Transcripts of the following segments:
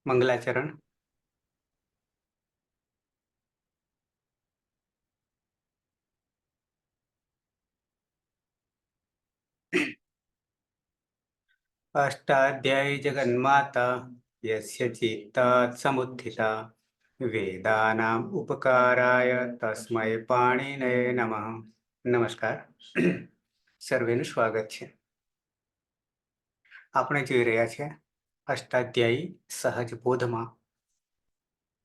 મંગલાચરણ. અષ્ટાધ્યાયી જગન્માતા યસ્ય ચિત્તાत् સમુત્થિતા વેદાનામ ઉપકારાય તસ્મૈ પાણિનયે નમઃ. નમસ્કાર. સર્વેનું સ્વાગત છે. આપણે જોઈ રહ્યા છે અષ્ટાધ્યાયી સહજ બોધમાં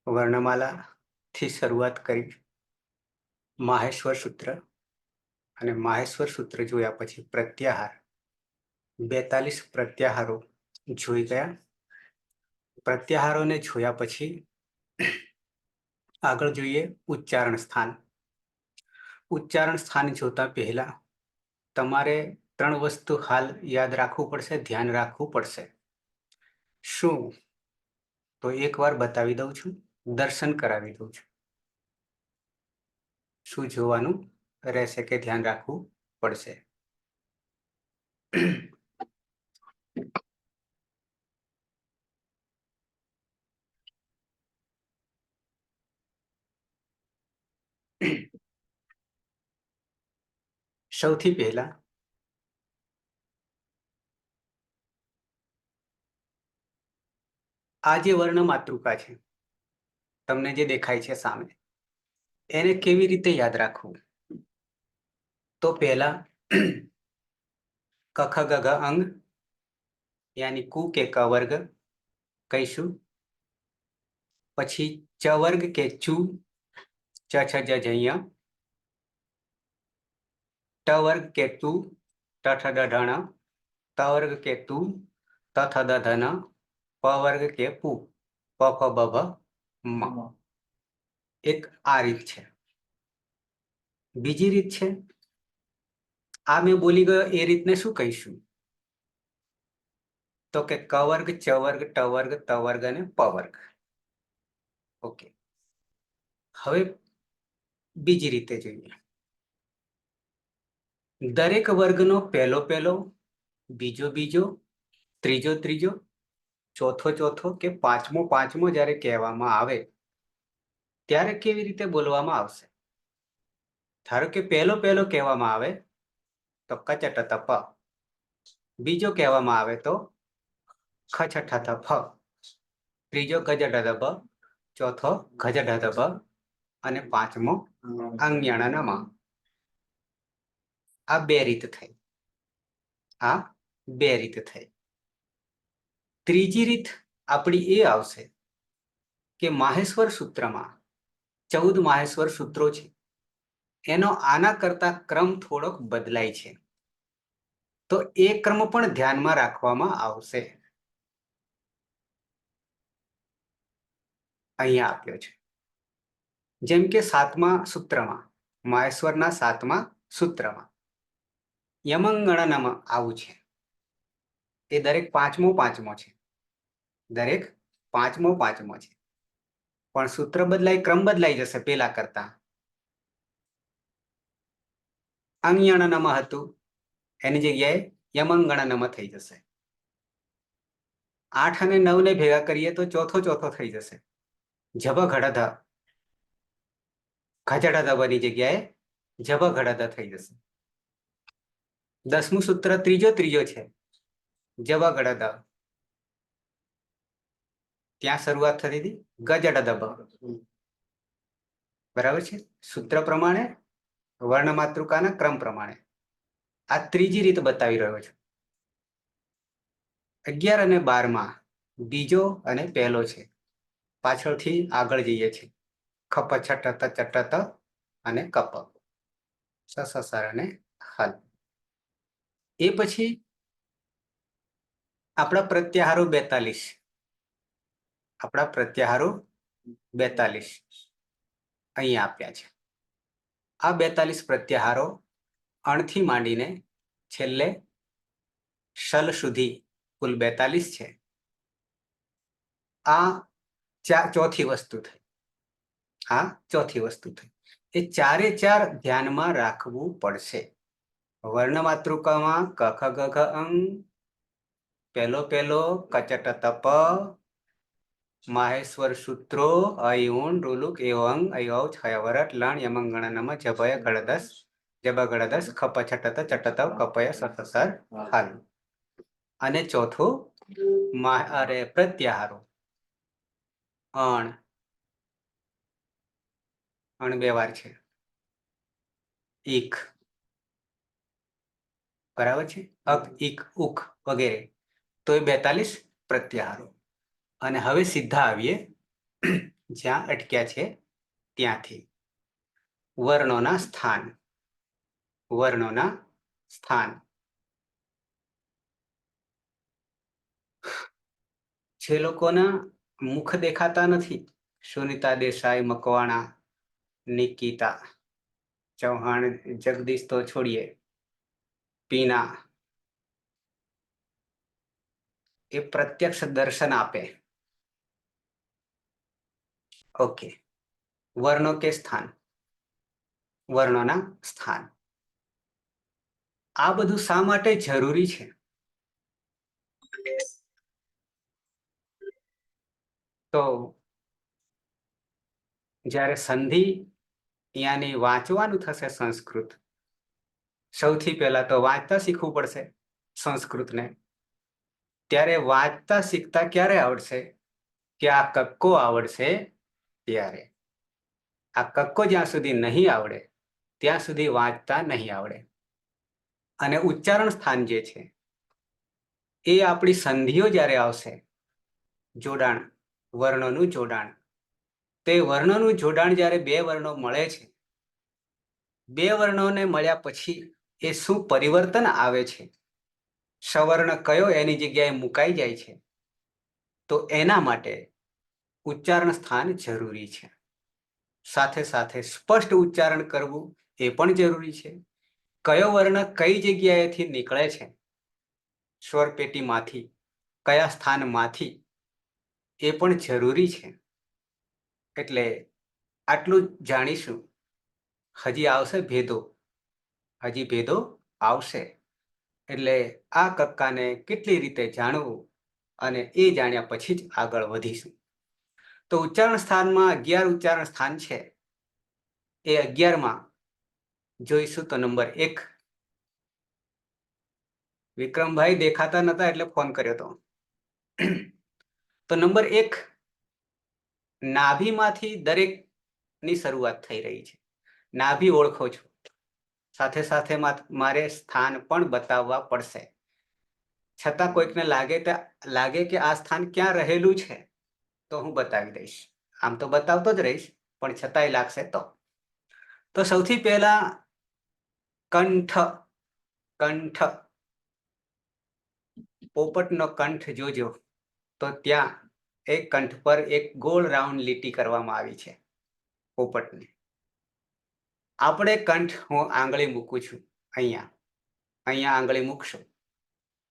વર્ણમાલાથી શરૂઆત કરી માહેશ્વર સૂત્ર અને માહેશ્વર સૂત્ર જોયા પછી પ્રત્યાહાર 42 પ્રત્યાહારો જોઈ ગયા. પ્રત્યાહારોને જોયા પછી આગળ જોઈએ ઉચ્ચારણ સ્થાન. ઉચ્ચારણ સ્થાન જોતા પહેલા તમારે 3 વસ્તુ હાલ યાદ રાખવું પડશે, ધ્યાન રાખવું પડશે. શું? તો એકવાર બતાવી દઉં છું, દર્શન કરાવી દઉં છું. શું જોવાનું રહેશે કે ધ્યાન રાખવું પડશે? સૌથી પહેલા આ જે વર્ણ માતૃકા છે તમને જે દેખાય છે સામે, એને કેવી રીતે યાદ રાખવું? તો પહેલા ક ખ ગ ઘ અંગ યાની કુ કે ક વર્ગ કહીશું. પછી ચ વર્ગ કે ચુ, ચ છ જ જૈયા. ટ વર્ગ કે તુ, ટ ઠ ડ ઢણ. ત વર્ગ કે તુ, ત થ દ ધન. પ વર્ગ કે પુ, પ ફ બ ભ મ. એક આ રીત છે. બીજી રીત છે, આ મેં બોલી ગયો એ રીતને શું કહીશું? તો કે ક વર્ગ, ચ વર્ગ, ટ વર્ગ, ત વર્ગ અને પ વર્ગ. ઓકે. હવે બીજી રીતે જોઈએ. દરેક વર્ગનો પહેલો પહેલો, બીજો બીજો, ત્રીજો ત્રીજો, ચોથો ચોથો કે પાંચમો પાંચમો જ્યારે કહેવામાં આવે ત્યારે કેવી રીતે બોલવામાં આવશે? ધારો કે પહેલો પહેલો કહેવામાં આવે તો કચટ ત પ. બીજો કહેવામાં આવે તો ખછઠ થ ફ. ત્રીજો ગજટ ધ બ. ચોથો ગજટ ધ બ. અને પાંચમો અંગ્યાણા મ. આ બે રીત થઈ. આ બે રીત થઈ. ત્રીજી રીત આપણી એ આવશે કે માહેશ્વર સૂત્રમાં 14 માહેશ્વર સૂત્રો છે, એનો આના કરતા ક્રમ થોડોક બદલાય છે. તો એ ક્રમ પણ ધ્યાનમાં રાખવામાં આવશે. અહીંયા આપ્યો છે. જેમ કે 7મા સૂત્રમાં, માહેશ્વરના 7મા સૂત્રમાં યમંગણનમ આવું છે. એ દરેક પાંચમો પાંચમો છે. દરેક પાંચમો પાંચમો છે. પણ સૂત્ર બદલાય, ક્રમ બદલાઈ જશે પેલા કરતા. અંગ્યણનમ હતું, એની જગ્યાએ યમંગણનમ થઈ જશે. 8 અને 9 ને ભેગા કરીએ તો ચોથો ચોથો થઈ જશે. જબ ઘડધ, ખજડધ બની જગ્યાએ જબ ઘડધ થઈ જશે. 10મું સૂત્ર ત્રીજો ત્રીજો છે, જબ ઘડધ. ત્યાં શરૂઆત થતી હતી ગજડ દબ. બરાબર છે. સૂત્ર પ્રમાણે, વર્ણ માતૃકાના ક્રમ પ્રમાણે. આ ત્રીજી રીત બતાવી રહ્યો છું. 11 અને 12માં બીજો અને પહેલો છે. પાછળથી આગળ જઈએ છીએ. ખપ છટ ચટ અને કપ, સસર અને હલ. એ પછી આપણા પ્રત્યાહારો 42. આપણા પ્રત્યાહારો 42 અહીંયા આપ્યા છે. આ 42 પ્રત્યાહારો અણથી માંડીને છેલ્લે શલ સુધી કુલ 42 છે. આ ચોથી વસ્તુ થઈ. આ ચોથી વસ્તુ થઈ. એ ચારે ચાર ધ્યાનમાં રાખવું પડશે. વર્ણ માતૃકામાં ક ખ ગ ઘ અંગ પહેલો પહેલો કચટ તપ માહેશ્વર સૂત્રો અયુણ રૂલુક એવંગ અયો છયવરટ લણ યમંગણ નમ જભય ગળદસ જબ ગળદસ ખપ છટત ચટત કપય સતસર હાલ. અને ચોથું અરે પ્રત્યાહારો અણ બે વાર છે, ઈક બરાબર છે, અક ઈક ઉક વગેરે, તો એ 42 પ્રત્યાહારો. અને હવે સીધા આવીએ જ્યાં અટક્યા છે ત્યાંથી. વર્ણોના સ્થાન. વર્ણોના સ્થાન. જે લોકોના મુખ દેખાતા નથી, સુનિતા દેસાઈ, મકવાણા, નિકિતા ચૌહાણ, જગદીશ તો છોડીએ, પીના, એ પ્રત્યક્ષ દર્શન આપે. ઓકે. વર્ણો કે સ્થાન, વર્ણોના સ્થાન. આ બધું શા માટે જરૂરી છે? તો જ્યારે સંધિ યાની વાંચવાનું થશે સંસ્કૃત, સૌથી પહેલા તો વાંચતા શીખવું પડશે સંસ્કૃતને. ત્યારે વાંચતા શીખતા ક્યારે આવડશે? કે આ કક્કો આવડશે ત્યારે. આ કક્કો જ્યાં સુધી નહીં આવડે ત્યાં સુધી વાંચતા નહીં આવડે. અને ઉચ્ચારણ સ્થાન જે છે એ આપણી સંધિઓ જ્યારે આવશે, જોડાણ, વર્ણોનું જોડાણ, તે વર્ણોનું જોડાણ જ્યારે બે વર્ણો મળે છે, બે વર્ણોને મળ્યા પછી એ શું પરિવર્તન આવે છે, સવર્ણ કયો એની જગ્યાએ મુકાઈ જાય છે, તો એના માટે ઉચ્ચારણ સ્થાન જરૂરી છે. સાથે સાથે સ્પષ્ટ ઉચ્ચારણ કરવું એ પણ જરૂરી છે. કયો વર્ણ કઈ જગ્યાએથી નીકળે છે, સ્વરપેટીમાંથી, કયા સ્થાનમાંથી, એ પણ જરૂરી છે. એટલે આટલું જાણીશું. હજી આવશે ભેદો, હજી ભેદો આવશે. એટલે આ કક્કાને કેટલી રીતે જાણવું અને એ જાણ્યા પછી જ આગળ વધીશું. તો ઉચ્ચારણ સ્થાનમાં 11 ઉચ્ચારણ સ્થાન છે. એ 11માં જોઈશું તો નંબર 1. વિક્રમભાઈ દેખાતા નતા એટલે ફોન કર્યો હતો. તો નંબર 1, નાભીમાંથી દરેકની શરૂઆત થઈ રહી છે. નાભી ઓળખો છો, સાથે સાથે મારે સ્થાન પણ બતાવવા પડશે. છતાં કોઈકને લાગે કે આ સ્થાન ક્યાં રહેલું છે તો હું બતાવી દઈશ. આમ તો બતાવતો જ રહીશ, પણ છતાંય લાગશે તો સૌથી પહેલા કંઠ. કંઠ, પોપટનો કંઠ જોજો તો ત્યાં એક કંઠ પર એક ગોળ રાઉન્ડ લીટી કરવામાં આવી છે પોપટની. આપણે કંઠ, હું આંગળી મૂકું છું અહીંયા આંગળી મૂકશું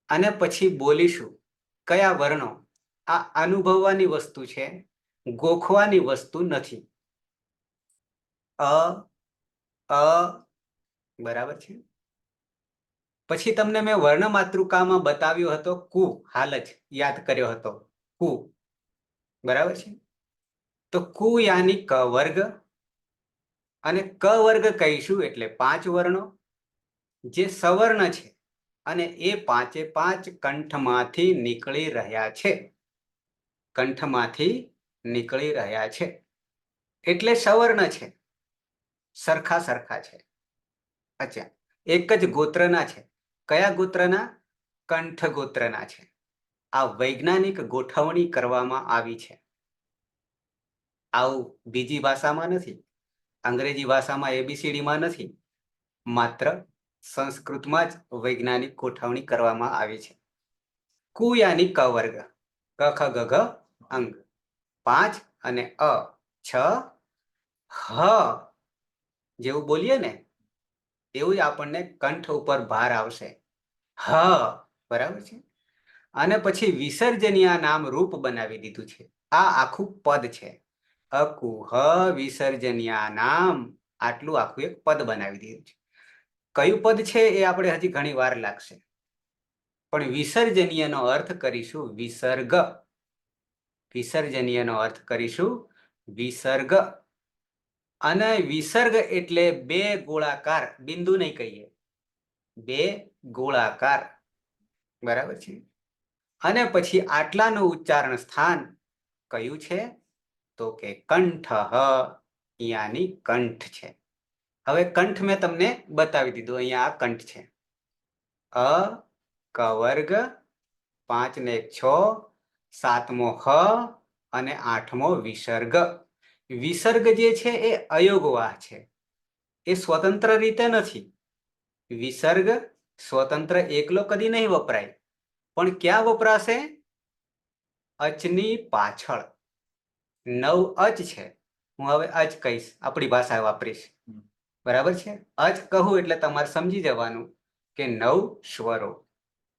અને પછી બોલીશું કયા વર્ણો. આ અનુભવવાની વસ્તુ છે, ગોખવાની વસ્તુ નથી. અ બરાબર છે. પછી તમને મેં વર્ણ માતૃકામાં બતાવ્યો હતો કુ, હાલ જ યાદ કર્યો હતો કુ, બરાબર છે. તો કુ યાની ક વર્ગ, અને ક વર્ગ કહીશું એટલે 5 વર્ણો જે સવર્ણ છે અને એ 5 કંઠમાંથી નીકળી રહ્યા છે. કંઠમાંથી નીકળી રહ્યા છે એટલે સવર્ણ છે, સરખા સરખા છે. અચ્છા, એક જ ગોત્રના છે. કયા ગોત્રના? કંઠ ગોત્રના છે. આ વૈજ્ઞાનિક ગોઠવણી કરવામાં આવી છે. આવું બીજી ભાષામાં નથી, અંગ્રેજી ભાષામાં ABCDમાં નથી, માત્ર સંસ્કૃતમાં જ વૈજ્ઞાનિક ગોઠવણી કરવામાં આવી છે. કુ યાની ક વર્ગ, ક ખ ગ ઘ અંગ 5 અને અ 6. હ જેવું બોલીએ ને એવું જ આપણને કંઠ ઉપર ભાર આવશે. હ, બરાબર છે. અને પછી વિસર્જનીય નામ રૂપ બનાવી દીધું છે. આ આખું પદ છે. અકુહ વિસર્જનીય નામ, આટલું આખું એક પદ બનાવી દીધું છે. કયું પદ છે એ આપણે હજી ઘણી વાર લાગશે. પણ વિસર્જનીયનો અર્થ કરીશું વિસર્ગ. વિસર્જનીયનો અર્થ કરીશું વિસર્ગ. અને વિસર્ગ એટલે બે ગોળાકાર, બિંદુ નહીં કહીએ, બે ગોળાકાર, બરાબર છે. અને પછી આટલાનું ઉચ્ચારણ સ્થાન કયું છે? તો કે કંઠ, યાની કંઠ છે. હવે કંઠ મેં તમને બતાવી દીધું, અહીંયા આ કંઠ છે. અ ક વર્ગ, 5 ને 1 6, 7મો હ અને 8મો વિસર્ગ. વિસર્ગ જે છે એ અયોગવાહ છે, એ સ્વતંત્ર રીતે નથી. વિસર્ગ સ્વતંત્ર એકલો કદી નહીં વપરાય, પણ ક્યાં વપરાશે? અચની પાછળ. 9 અચ છે, હું હવે અચ કહીશ, આપણી ભાષા વાપરીશ, બરાબર છે. અચ કહું એટલે તમારે સમજી જવાનું કે 9 સ્વરો,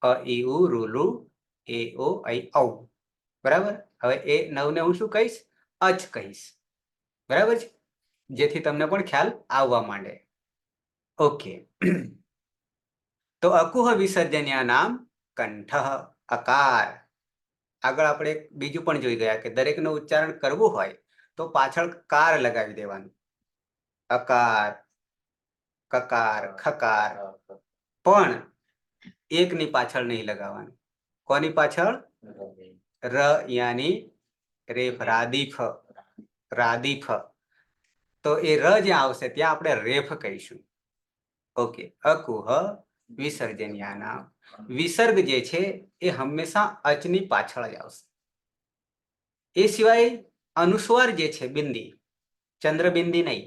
અ ઈ ઉ રૂલુ એ ઓ ઐ ઔ, બરાબર. હવે એ 9 ને હું શું કહીશ? અચ કહીશ, બરાબર છે, જેથી તમને પણ ખ્યાલ આવવા માંડે. ઓકે. તો અકુહ વિસર્જન્યા નામ કંઠ, અકાર. આગળ આપણે બીજું પણ જોઈ ગયા કે દરેકનું ઉચ્ચારણ કરવું હોય તો પાછળ કાર લગાવી દેવાનું. અકાર, કકાર, ખકાર, પણ એકની પાછળ નહીં લગાવવાનું. કોની પાછળ? ર યાની રેફ, રાદીફ, રાદીફ. તો એ ર જ્યાં આવશે ત્યાં આપણે રેફ કહીશું. ઓકે. અકુહ વિસર્જન્યા નામ. વિસર્ગ જે છે એ હંમેશા અચની પાછળ જ આવશે. એ સિવાય અનુસ્વાર જે છે, બિંદી, ચંદ્રબિંદી નહીં,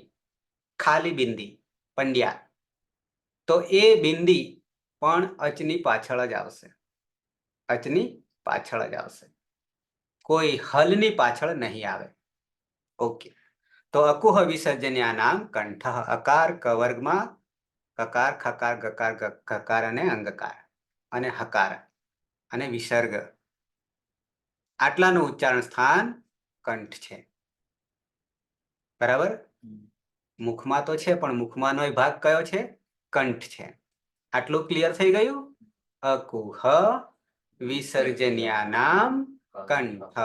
ખાલી બિંદી, પંડ્યા, તો એ બિંદી પણ અચની પાછળ જ આવશે. અચની પાછળ જ આવશે, કોઈ હલની પાછળ નહીં આવે. ઓકે. તો અકુહ વિસર્જન્યા નામ કંઠ, અકાર ક વર્ગમાં કકાર, ખકાર, ગકાર, ઘકાર અને અંગકાર અને હકાર અને વિસર્ગ, આટલાનું ઉચ્ચારણ સ્થાન કંઠ છે, બરાબર. મુખમાં તો છે, પણ મુખમાંનો ભાગ કયો છે? કંઠ છે. આટલું ક્લિયર થઈ ગયું? અકુહ વિસર્જન્યા નામ કંઠ,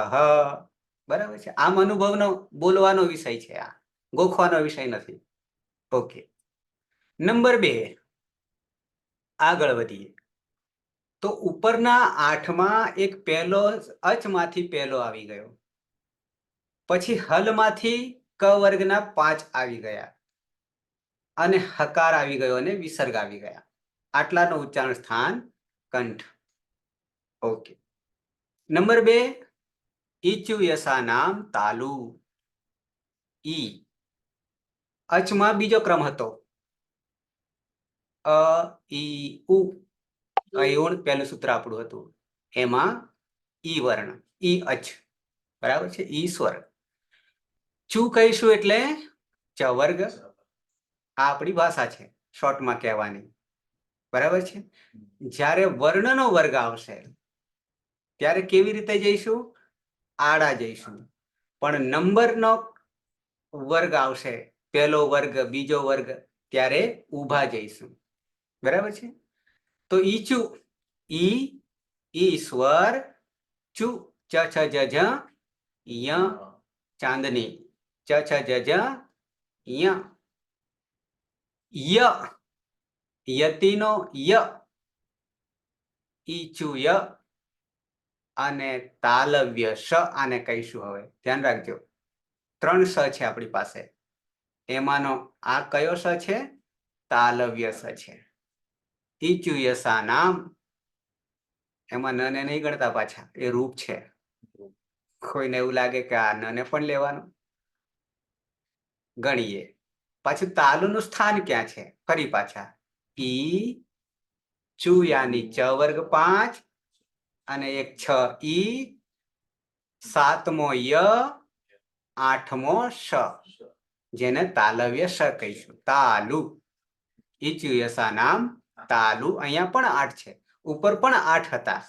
બરાબર છે. આમ અનુભવનો બોલવાનો વિષય છે, આ ગોખવાનો વિષય નથી. ઓકે. નંબર 2, આગળ વધીએ. તો ઉપરના 8માં એક પહેલો અચમાંથી પહેલો આવી ગયો, પછી હલમાંથી ક વર્ગના 5 આવી ગયા અને હકાર આવી ગયો અને વિસર્ગ આવી ગયા. આટલાનું ઉચ્ચારણ સ્થાન કંઠ. ઓકે. નંબર 2, ઈચુ યસા નામ તાલુ. ઈ અચમાં બીજો ક્રમ હતો, અ ઈ ઉ, અયુણ પહેલું સૂત્ર આપણું હતું, એમાં ઈ વર્ણ, ઈ અચ, બરાબર છે, ઈ સ્વર. ચુ કહીશું એટલે ચ વર્ગ. આ આપણી ભાષા છે શોર્ટમાં કહેવાની, બરાબર છે. જ્યારે વર્ણનો વર્ગ આવશે ત્યારે કેવી રીતે જઈશું? આડા જઈશું. પણ નંબરનો વર્ગ આવશે, પહેલો વર્ગ, બીજો વર્ગ, ત્યારે ઊભા જઈશું, બરાબર છે. તો ઈચુ, ઈ ઈશ્વર, ચુ ચ છ જ જ ય ચાંદની, ચ છ જ જ ય, ય યતિનો ય, ઈચુ ય અને તાલવ્ય શ, આને કહીશું. હવે ધ્યાન રાખજો, 3 સ છે આપણી પાસે, એમાંનો આ કયો સ છે? તાલવ્ય સ છે. ઈચુ યસા નામ, એમાં નને નહીં ગણતા, પાછા એ રૂપ છે. કોઈને એવું લાગે કે આ નને પણ લેવાનું, ગણીએ. પાછું તાલુનું સ્થાન ક્યાં છે? ફરી પાછા ઈ ચુ યાની ચ વર્ગ 5 અને 1 6 ઈ, 7મો ય, 8મો શ, જેને તાલવ્ય શ કહીશું, તાલુ. ઈચુ યસા નામ તાલુ. અહીંયા પણ 8 છે, ઉપર પણ 8 હતા.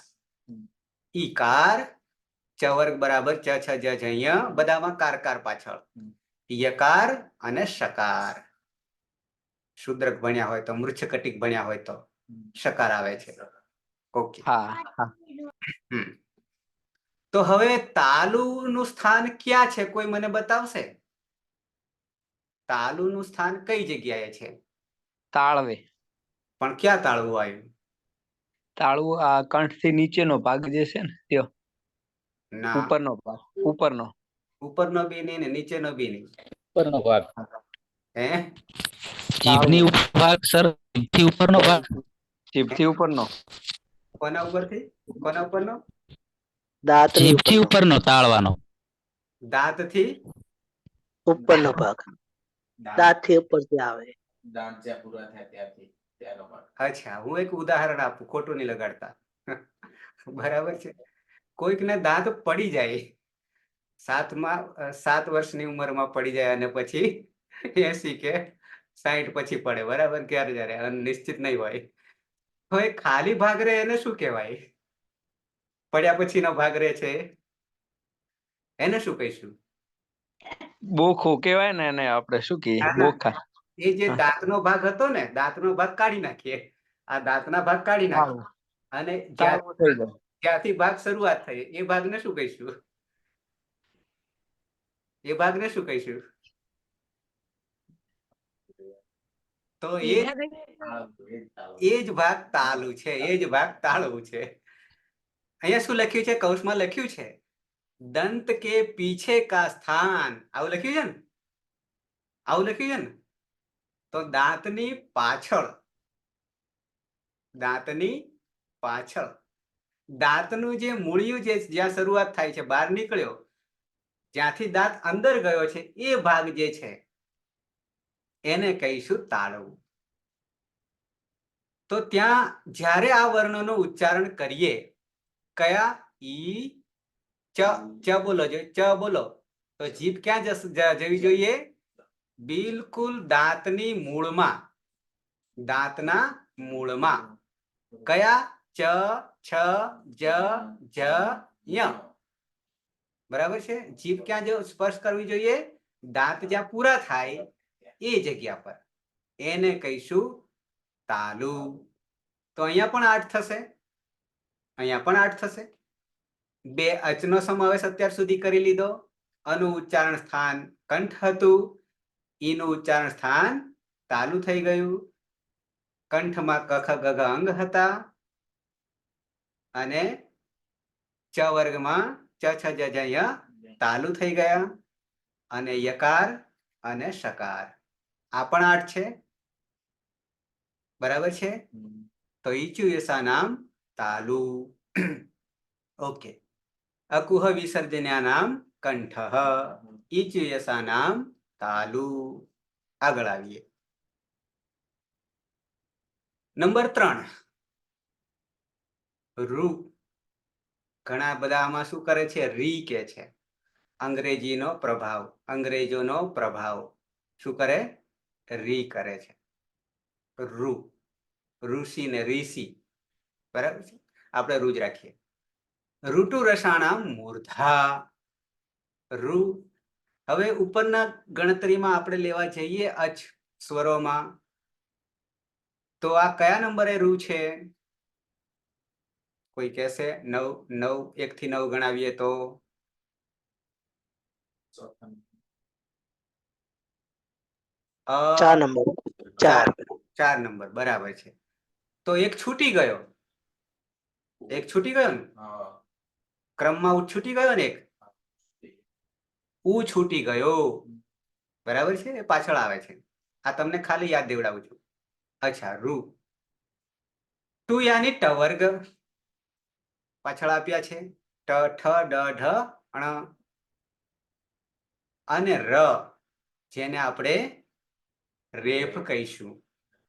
ઈકાર, ચ વર્ગ બરાબર ચ છ જ જ ય, બધામાં કાર પાછળ, યકાર અને શકાર. શુદ્રક ભણ્યા હોય તો, મૃચ્છકટિક ભણ્યા હોય તો શકાર આવે છે. ઓકે. હા હા. તો હવે તાલુનું સ્થાન ક્યાં છે, કોઈ મને બતાવશે? તાલુનું સ્થાન કઈ જગ્યાએ છે? તાળવે. પણ ક્યાં તાળવું આવ્યું? તાળવું આ કંઠથી નીચેનો ભાગ જે છે ને તે ના, ઉપરનો ભાગ. ઉપરનો. ઉપરનો બી નહીં ને નીચેનો બી નહીં. ઉપરનો ભાગ. હે? જીભની ઉપર ભાગ સર, જીભથી ઉપરનો ભાગ. જીભથી ઉપરનો. કોના ઉપરથી? કોના ઉપરનો? જીભથી ઉપરનો તાળવાનો. દાંતથી ઉપરનો ભાગ, દાંતથી ઉપર જે આવે. દાંત જ્યાં પૂરા થાય ત્યારથી ત્યારનો ભાગ. અચ્છા, હું એક ઉદાહરણ આપું, ખોટું નહીં લગાડતા. બરાબર છે. કોઈકને દાંત પડી જાય, 7 વર્ષની ઉંમરમાં પડી જાય અને પછી 80 કે 60 પછી પડે, બરાબર? ક્યારે જ્યારે નિશ્ચિત નહીં હોય. હવે ખાલી ભાગ રહે એને શું કહેવાય? પડ્યા પછીનો ભાગ રહે છે એને શું કહીશું? બોખો કહેવાય ને એને, આપણે શું કહીએ? બોખા. એ જે દાંતનો ભાગ હતો ને, દાંતનો ભાગ કાઢી નાખીએ. આ દાંતના ભાગ કાઢી નાખીએ અને જ્યાંથી ભાગ શરૂઆત થઈ એ ભાગને શું કહીશું? એ ભાગને શું કહીશું? તો એ જ ભાગ તાલુ છે, એ જ ભાગ તાળવું છે. અહીંયા શું લખ્યું છે? કૌંસમાં લખ્યું છે દંત કે પીછે કા સ્થાન. આવું લખ્યું છે ને? આવું લખ્યું છે ને? તો દાંતની પાછળ, દાંતની પાછળ દાંતનું જે મૂળિયું જે જ્યાં શરૂઆત થાય છે, બહાર નીકળ્યો, જ્યાંથી દાંત અંદર ગયો છે એ ભાગ જે છે એને કહીશું તાળવું. તો ત્યાં જ્યારે આ વર્ણનું ઉચ્ચારણ કરીએ, કયા? ઈ ચ બોલો, ચ બોલો, તો જીભ ક્યાં જવી જોઈએ? બિલકુલ દાંતની મૂળમાં, દાંતના મૂળમાં. કયા? ચ, છ, જ, જ, ય. બરાબર છે. જીભ ક્યાં સ્પર્શ કરવી જોઈએ? દાંત જ્યાં પૂરા થાય એ જગ્યા પર, એને કહીશું તાલુ. તો અહીંયા પણ 8 થશે, અહીંયા પણ 8 થશે. 2 અચનો સમાવેશ અત્યાર સુધી કરી લીધો. અનું ઉચ્ચારણ સ્થાન કંઠ હતું, ઈનું ઉચ્ચારણ સ્થાન તાલુ થઈ ગયું. કંઠમાં કખ ગઘ અંગ હતા અને ચ વર્ગમાં ચ છ જ ય તાલુ થઈ ગયા અને યકાર અને શકાર આ પણ 8 છે. બરાબર છે. તો ઈચુ યસા નામ તાલુ. ઓકે. અકુહ વિસર્જન્યા નામ કંઠ, ઈચુ યસા નામ તાલુ. આગળ આવીએ. નંબર 3 રૂ. ઘણા બધા આમાં શું કરે છે? રી કે છે. અંગ્રેજીનો પ્રભાવ, અંગ્રેજોનો પ્રભાવ શું કરે? રી કરે છે. રૂ, ઋષિ ને ઋષિ, બરાબર છે. આપણે રૂ જ રાખીએ. ઋતુ રસાણામ મૂર્ધા. રૂ. હવે ઉપરના ગણતરીમાં આપણે લેવા જઈએ અચ સ્વરોમાં, તો આ કયા નંબરે રૂ છે? કોઈ કહેશે? 9, 1 થી 9 ગણાવીએ તો 4 નંબર. 4 નંબર, બરાબર છે. તો એક છૂટી ગયો, એક છૂટી ગયો ને ક્રમમાં, છૂટી ગયો ને એક ઉ છૂટી ગયો, બરાબર છે. એ પાછળ આવે છે. આ તમને ખાલી યાદ દેવડાવું છું. અચ્છા, રૂ. ટુ યાની ટ વર્ગ પાછળ આપ્યા છે. ટ, ઠ, ડ, ઢ, ણ અને ર, જેને આપણે રેફ કહીશું,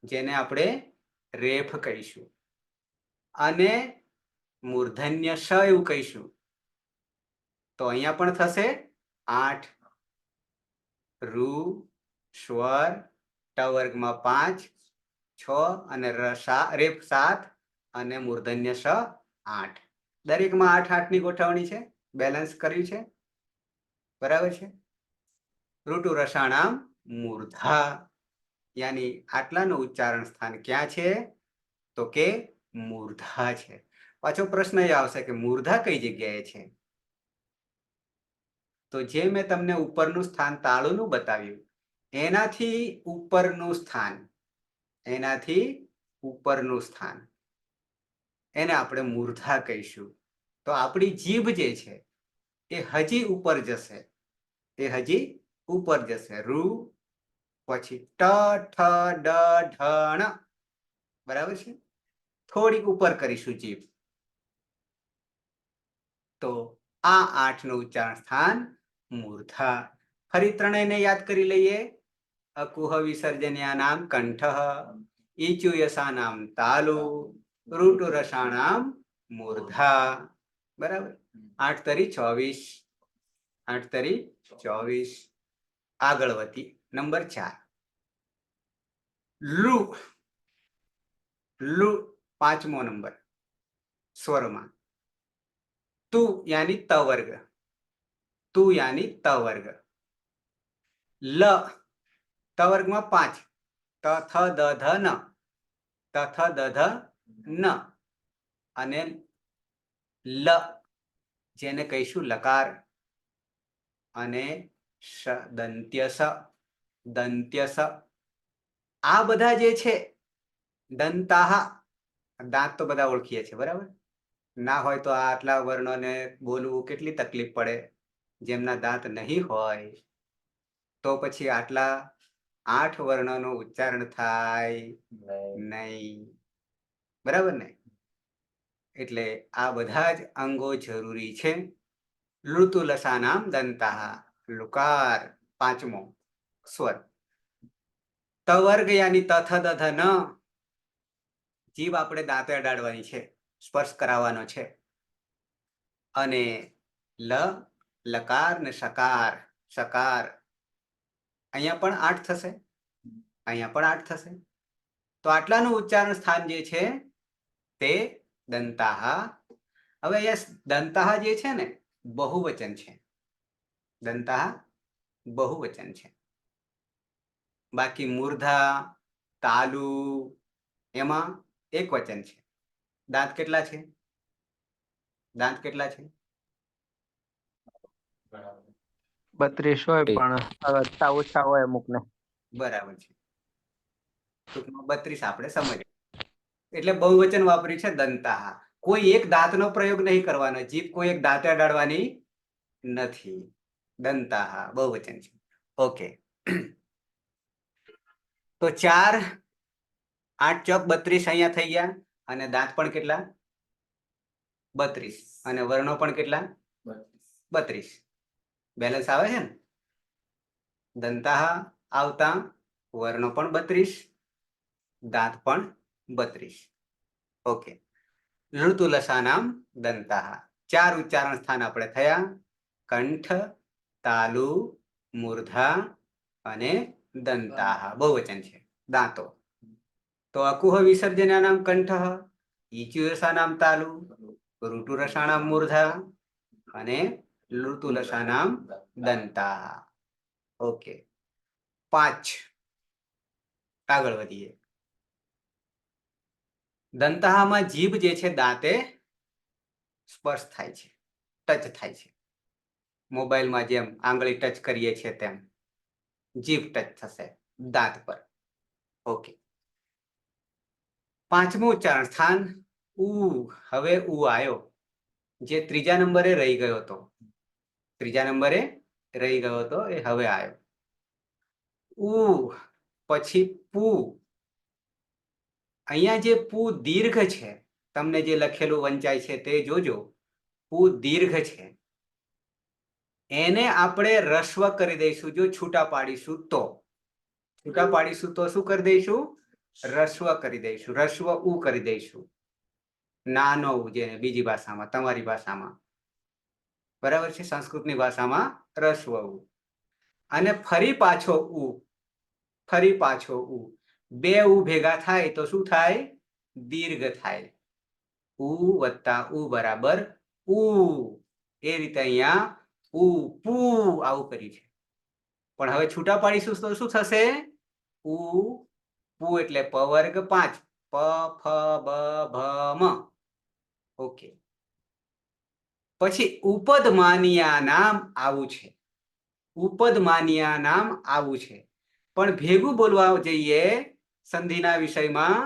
જેને આપણે રેફ કહીશું, અને મૂર્ધન્ય શ એવું કહીશું. તો અહીંયા પણ થશે 8. રૂ, સ્વર, ટ વર્ગમાં 5, 6 અને રેફ 7 અને મૂર્ધન્ય શ 8. દરેકમાં 8 8 ની ગોઠવણી છે, બેલેન્સ કર્યું છે. બરાબર છે. ઋતુ રસાણામ મૂર્ધા, યાની આટલાનું ઉચ્ચારણ સ્થાન ક્યાં છે? તો કે મૂર્ધા છે. પાછો પ્રશ્ન એ આવશે કે મૂર્ધા કઈ જગ્યાએ છે? તો જે મેં તમને ઉપરનું સ્થાન તાળુનું બતાવ્યું એનાથી ઉપરનું સ્થાન, એનાથી ઉપરનું સ્થાન એને આપણે મૂર્ધા કહીશું. તો આપણી જીભ જે છે એ હજી ઉપર જશે, એ હજી ઉપર જશે. રૂ પછી ટ ઠ ડ ઢ ણ, બરાબર છે? થોડીક ઉપર કરીશું જીભ. તો આ 8 નું ઉચ્ચારણ સ્થાન મૂર્ધા. ફરી ત્રણેયને યાદ કરી લઈએ. અકુહ વિસર્જન્યાનામ કંઠઃ, ઈચુયસાનામ તાલુ, ઋટુ રસાણામ મૂર્ધા. બરાબર? 8 તરી 24. 8 તરી 24. આગળ વધી નંબર 4. લુ. લુ 5મો નંબર સ્વરમાં. તુ યાની ત વર્ગ, તુ યાની ત વર્ગ. લ ત વર્ગમાં 5, ત થ દ ધ ન, ત થ દ ધ ન. અને લ જેને કહીશું લકાર. અને દંત્ય સ, દંત્ય સ. આ બધા જે છે દંતાહ, દાંત તો બધા ઓળખીએ છીએ, બરાબર? ના હોય તો આટલા વર્ણોને બોલવું કેટલી તકલીફ પડે. જેમના દાંત નહીં હોય તો પછી આટલા 8 વર્ણોનું ઉચ્ચારણ થાય નહીં, બરાબર ને? એટલે આ બધા જ અંગો જરૂરી છે. ઋતુ લસાનામ દંતાહ, લુકાર 5મો સ્વર. ત વર્ગ યાની તથ દથ ન. જીભ આપણે દાંતે અડાડવાની છે, સ્પર્શ કરાવવાનો છે. અને લ લકાર ને સકાર, સકાર. અહીંયા પણ 8 થશે, અહીંયા પણ 8 થશે. તો આટલાનું ઉચ્ચારણ સ્થાન જે છે તે દંતાહ. હવે અહીંયા દંતાહ જે છે ને બહુવચન છે. દંતાહ બહુવચન છે. બાકી મૂર્ધા, તાલુ એમાં એક વચન છે. દાંત કેટલા છે? દાંત કેટલા છે? 32 હોય પણ વધતા ઓછા હોય અમુક ને. બરાબર છે. ટૂંકમાં 32 આપણે સમજીએ. એટલે બહુવચન વાપર્યું છે દંતાહ. કોઈ એક દાંતનો પ્રયોગ નહીં કરવાનો, જીભ કોઈ એક દાંતે અડાડવાની નથી. દંતાહ બહુવચન છે. ઓકે. તો 4, 8 ચોક 32 અહીંયા થઈ ગયા. અને દાંત પણ કેટલા? 32. અને વર્ણો પણ કેટલા? 32. બેલેન્સ આવે છે ને? દંતાહ આવતા વર્ણો પણ 32, દાંત પણ 32. ઓકે. ઋતુ લસાનામ દંતાહ. 4 ઉચ્ચારણ સ્થાન આપણે થયા. કંઠ, તાલુ, મૂર્ધા અને દંતાહ. બહુવચન છે, દાંતો. તો અકુહ વિસર્જનાનામ કંઠઃ, ઈચુયસાનામ તાલુ, ઋટુ રસાણામ મૂર્ધા અને ઋતુ લસાનામ દંતાહ. ઓકે. 5 આગળ વધીએ. દંતાહમાં જીભ જે છે દાંતે સ્પર્શ થાય છે, ટચ થાય છે. મોબાઈલમાં જેમ આંગળી ટચ કરીએ છીએ તેમ જીભ ટચ થશે દાંત પર. ઓકે. 5મું ઉચ્ચારણ સ્થાન ઉ. હવે ઉ આવ્યો, જે 3જા નંબરે રહી ગયો હતો. 3જા નંબરે રહી ગયો હતો એ હવે આવ્યો. ઉ પછી પુ. અહીંયા જે પુ દીર્ઘ છે, તમને જે લખેલું વંચાય છે તે જોજો. પુ દીર્ઘ છે, એને આપણે રસ્વ કરી દઈશું. જો છૂટા પાડીશું તો, છૂટા પાડીશું તો શું કરી દઈશું? રસ્વ કરી દઈશું. રસ્વ ઉ કરી દઈશું. નાનો ઉ, જેને બીજી ભાષામાં, તમારી ભાષામાં બરાબર છે, સંસ્કૃતની ભાષામાં રસ્વ ઉ. અને ફરી પાછો ઉ, ફરી પાછો ઉ. 2 ઉ ભેગા થાય તો શું થાય? દીર્ઘ થાય. ઉ વત્તા ઉ બરાબર ઉ. એ રીતે અહીંયા ઉ પુ આવું કર્યું છે. પણ હવે છૂટા પાડીશું તો શું થશે? ઉ પુ એટલે પ વર્ગ 5, પ ફ બ ભ મ. ઓકે. પછી ઉપદમાનિયા નામ આવું છે. ઉપદમાનિયા નામ આવું છે, પણ ભેગું બોલવા જઈએ સંધિના વિષયમાં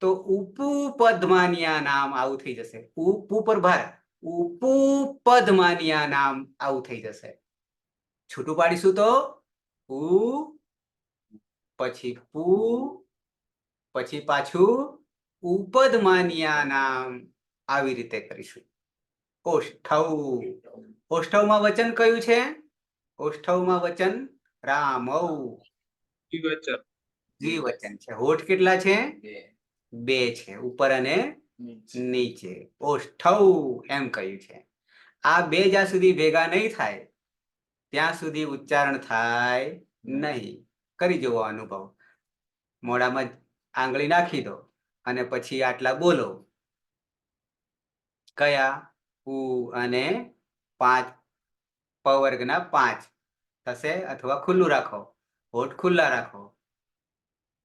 તો ઉપુપદમાનિયા નામ આવું થઈ જશે. ઉપુ પર ભાર, ઉપુપદમાનિયા નામ આવું થઈ જશે. છૂટું પાડીશું તો ઉ, પછી પુ, પછી પાછું ઉપદમાનિયા નામ, આવી રીતે કરીશું. ઓષ્ઠવ. ઓષ્ઠવમાં વચન કયું છે? ઓષ્ઠવમાં વચન રામૌ, દ્વિવચન છે. હોઠ કેટલા છે? બે. બે છે, ઉપર અને નીચે. નીચે. ઓષ્ઠવ એમ કહ્યું છે. આ બે જ્યાં સુધી ભેગા નહીં થાય ત્યાં સુધી ઉચ્ચારણ થાય નહીં. કરી જુઓ અનુભવ. મોઢામાં આંગળી નાખી દો અને પછી આટલા બોલો. કયા? ઉ અને 5 પ વર્ગના 5 થશે, અથવા ખુલ્લું રાખો, હોઠ ખુલ્લા રાખો,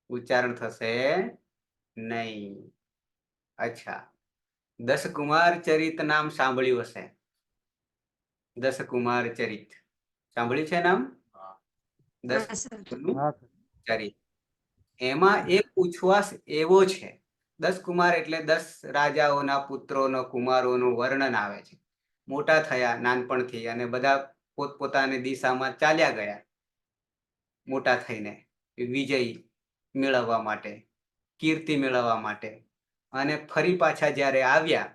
ઉચ્ચારણ થશે નહીં. અચ્છા, દશકુમાર ચરિત નામ સાંભળ્યું હશે. દશકુમાર ચરિત સાંભળ્યું છે નામ? દશકુમાર ચરિત. એમાં એક ઉચ્છ્વાસ એવો છે, 10 કુમાર એટલે 10 રાજાઓના પુત્રોનો, કુમારોનું વર્ણન આવે છે. મોટા થયા નાનપણથી અને બધા પોતપોતાની દિશામાં ચાલ્યા ગયા, મોટા થઈને વિજય મેળવવા માટે, કીર્તિ મેળવવા માટે. અને ફરી પાછા જ્યારે આવ્યા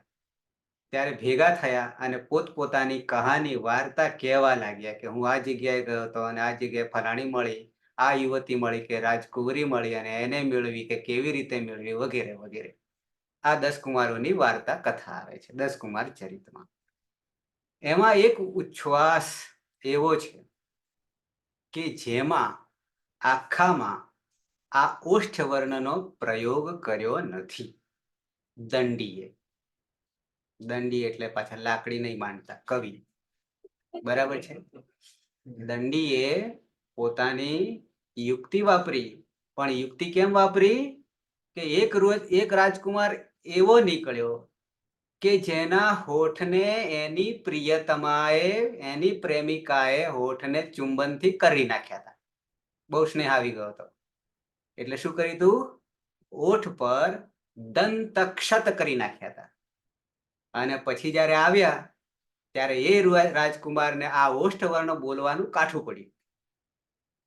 ત્યારે ભેગા થયા અને પોતપોતાની કહાની, વાર્તા કહેવા લાગ્યા કે હું આ જગ્યાએ ગયો હતો અને આ જગ્યાએ ફલાણી મળી, આ યુવતી મળી કે રાજકુંવરી મળી અને એને મેળવી કે કેવી રીતે મેળવી, વગેરે વગેરે. આ 10 કુમારોની વાર્તા કથા આવે છે 10 કુમાર ચરિતમાં. એમાં એક ઉચ્છ્વાસ એવો છે કે જેમાં આખામાં આ ઓષ્ઠ વર્ણનો પ્રયોગ કર્યો નથી. દંડીએ. દંડી એટલે પાછા લાકડી નહીં માનતા, કવિ. બરાબર છે? દંડીએ પોતાની યુક્તિ વાપરી, પણ યુક્તિ કેમ વાપરી કે એક રાજકુમાર એવો નીકળ્યો કે જેના હોઠને એની પ્રિયતમાએ, એની પ્રેમિકાએ હોઠને ચુંબનથી કરી નાખ્યા હતા. બહુ સ્નેહ આવી ગયો હતો. એટલે શું કર્યું તું? ઓઠ પર દંતક્ષત કરી નાખ્યા હતા. અને પછી જ્યારે આવ્યા ત્યારે એ રાજકુમારને આ ઓષ્ઠ વર્ણ બોલવાનું કાઠું પડ્યું.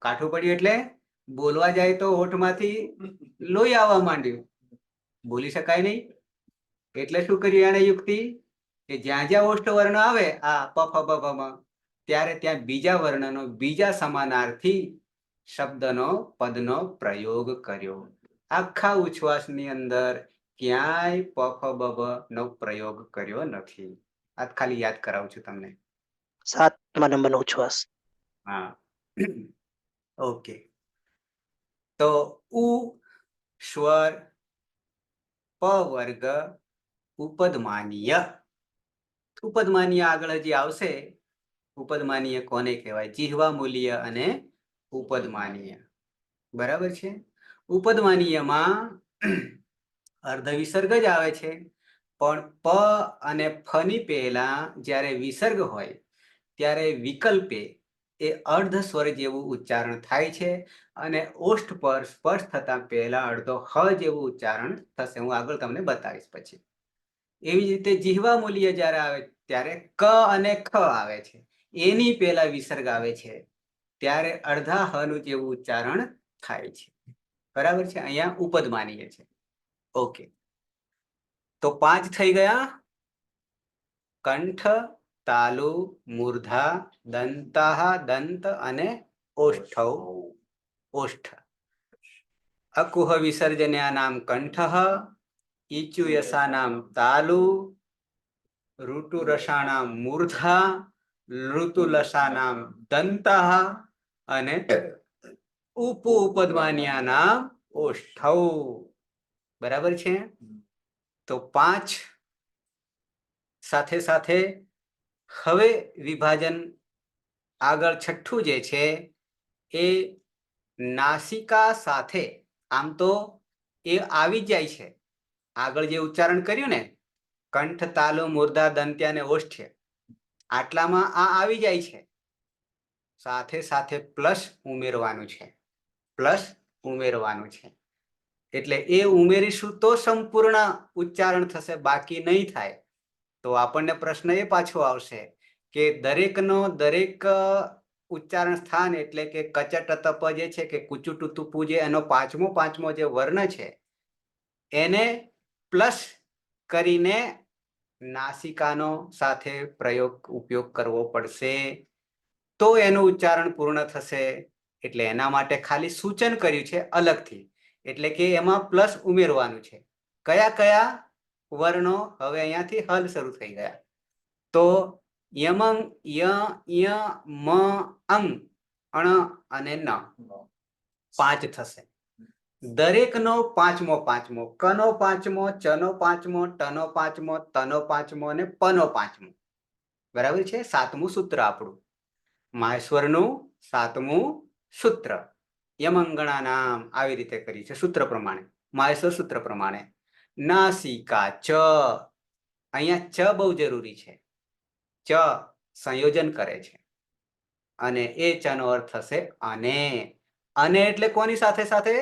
કાઠું પડ્યું એટલે બોલવા જાય તો હોઠમાંથી લોહી આવવા માંડ્યું, બોલી શકાય નહીં. એટલે શું કર્યું એને યુક્તિ કે જ્યાં જ્યાં ઓષ્ઠ વર્ણ આવે આ પ ફ બ ભ મ, ત્યારે ત્યાં બીજા વર્ણનો, બીજા સમાનાર્થી શબ્દનો, પદનો પ્રયોગ કર્યો. આખા ઉચ્છ્વાસની અંદર ક્યાંય પ ફ બ ભ નો પ્રયોગ કર્યો નથી. આ ખાલી યાદ કરાવું છું તમને. 7મા નંબરનો ઉચ્છ્વાસ. હા, ઓકે. તો ઉ સ્વર, પ વર્ગ, ઉપદમાનીય. ઉપદમાનીય આગળ હજી આવશે. ઉપદમાનીય કોને કહેવાય? જીહવા મૂલ્ય અને ઉપદમાનીય. બરાબર છે? ઉપદમાનીયમાં અર્ધ વિસર્ગ જ આવે છે, પણ પ અને ફ ની પહેલા જ્યારે વિસર્ગ હોય ત્યારે વિકલ્પે એ અર્ધ સ્વર જેવું ઉચ્ચારણ થાય છે અને ઓષ્ઠ પર સ્પર્શ થતા પહેલા અડધો હ જેવું ઉચ્ચારણ થશે. હું આગળ તમને બતાવીશ પછી. એવી જ રીતે જીહવા મૂલ્ય જ્યારે આવે ત્યારે ક અને ખ આવે છે, એની પહેલા વિસર્ગ આવે છે ત્યારે અડધા હ નું જેવું ઉચ્ચારણ થાય છે. બરાબર છે? અહીંયા ઉપદમાનીય છે. ઓકે, તો 5 થઈ ગયા. કંઠ, તાલુ, મૂર્ધા, દંતાહ, દંત અને ઓષ્ઠવ. ઓષ્ઠ. અકુહ વિસર્જન્યા નામ કંઠઃ, ઈચુ યસાનામ તાલુ, ઋતુ રસાણામ મૂર્ધા, ઋતુ લસાનામ દંતાહ અને ઉપદમાન્યા નામ ઓષ્ઠવ. બરાબર છે? તો 5 સાથે સાથે હવે વિભાજન આગળ છઠ્ઠું જે છે એ નાસિકા સાથે, આમ તો એ આવી જાય છે આગળ જે ઉચ્ચારણ કર્યું ને કંઠ, તાલુ, મૂર્ધા, દંત્ય અને ઓષ્ઠ્ય આટલામાં આ આવી જાય છે. સાથે સાથે પ્લસ ઉમેરવાનું છે. પ્લસ ઉમેરવાનું છે. એટલે એ ઉમેરીશું તો સંપૂર્ણ ઉચ્ચારણ થશે, બાકી નહીં થાય. તો આપણને પ્રશ્ન એ પાછો આવશે કે દરેકનો દરેક ઉચ્ચારણ સ્થાન એટલે કે કચટ તપ જે છે કે કુચુટુ તુપુ જે એનો પાંચમો જે વર્ણ છે એને પ્લસ કરીને નાસિકાનો સાથે ઉપયોગ કરવો પડશે, તો એનું ઉચ્ચારણ પૂર્ણ થશે. એટલે એના માટે ખાલી સૂચન કર્યું છે અલગથી, એટલે કે એમાં પ્લસ ઉમેરવાનું છે. કયા કયા વર્ણો? હવે અહીંયાથી હલ શરૂ થઈ ગયા. તો યમંગ, ય, ય, મ, અંગ, અણ અને ન 5 થશે. દરેકનો પાંચમો, કનો પાંચમો, ચનો પાંચમો, ટનો પાંચમો, તનો પાંચમો અને પનો પાંચમો. બરાબર છે. 7મું સૂત્ર આપણું માહેશ્વરનું 7મું સૂત્ર. યમંગણા નામ આવી રીતે કરી છે સૂત્ર પ્રમાણે, માહેશ્વર સૂત્ર પ્રમાણે. નાસિકા ચ, અહીંયા ચ બહુ જરૂરી છે. ચ સંયોજન કરે છે અને એ ચ નો અર્થ થશે અને. અને એટલે કોની સાથે સાથે?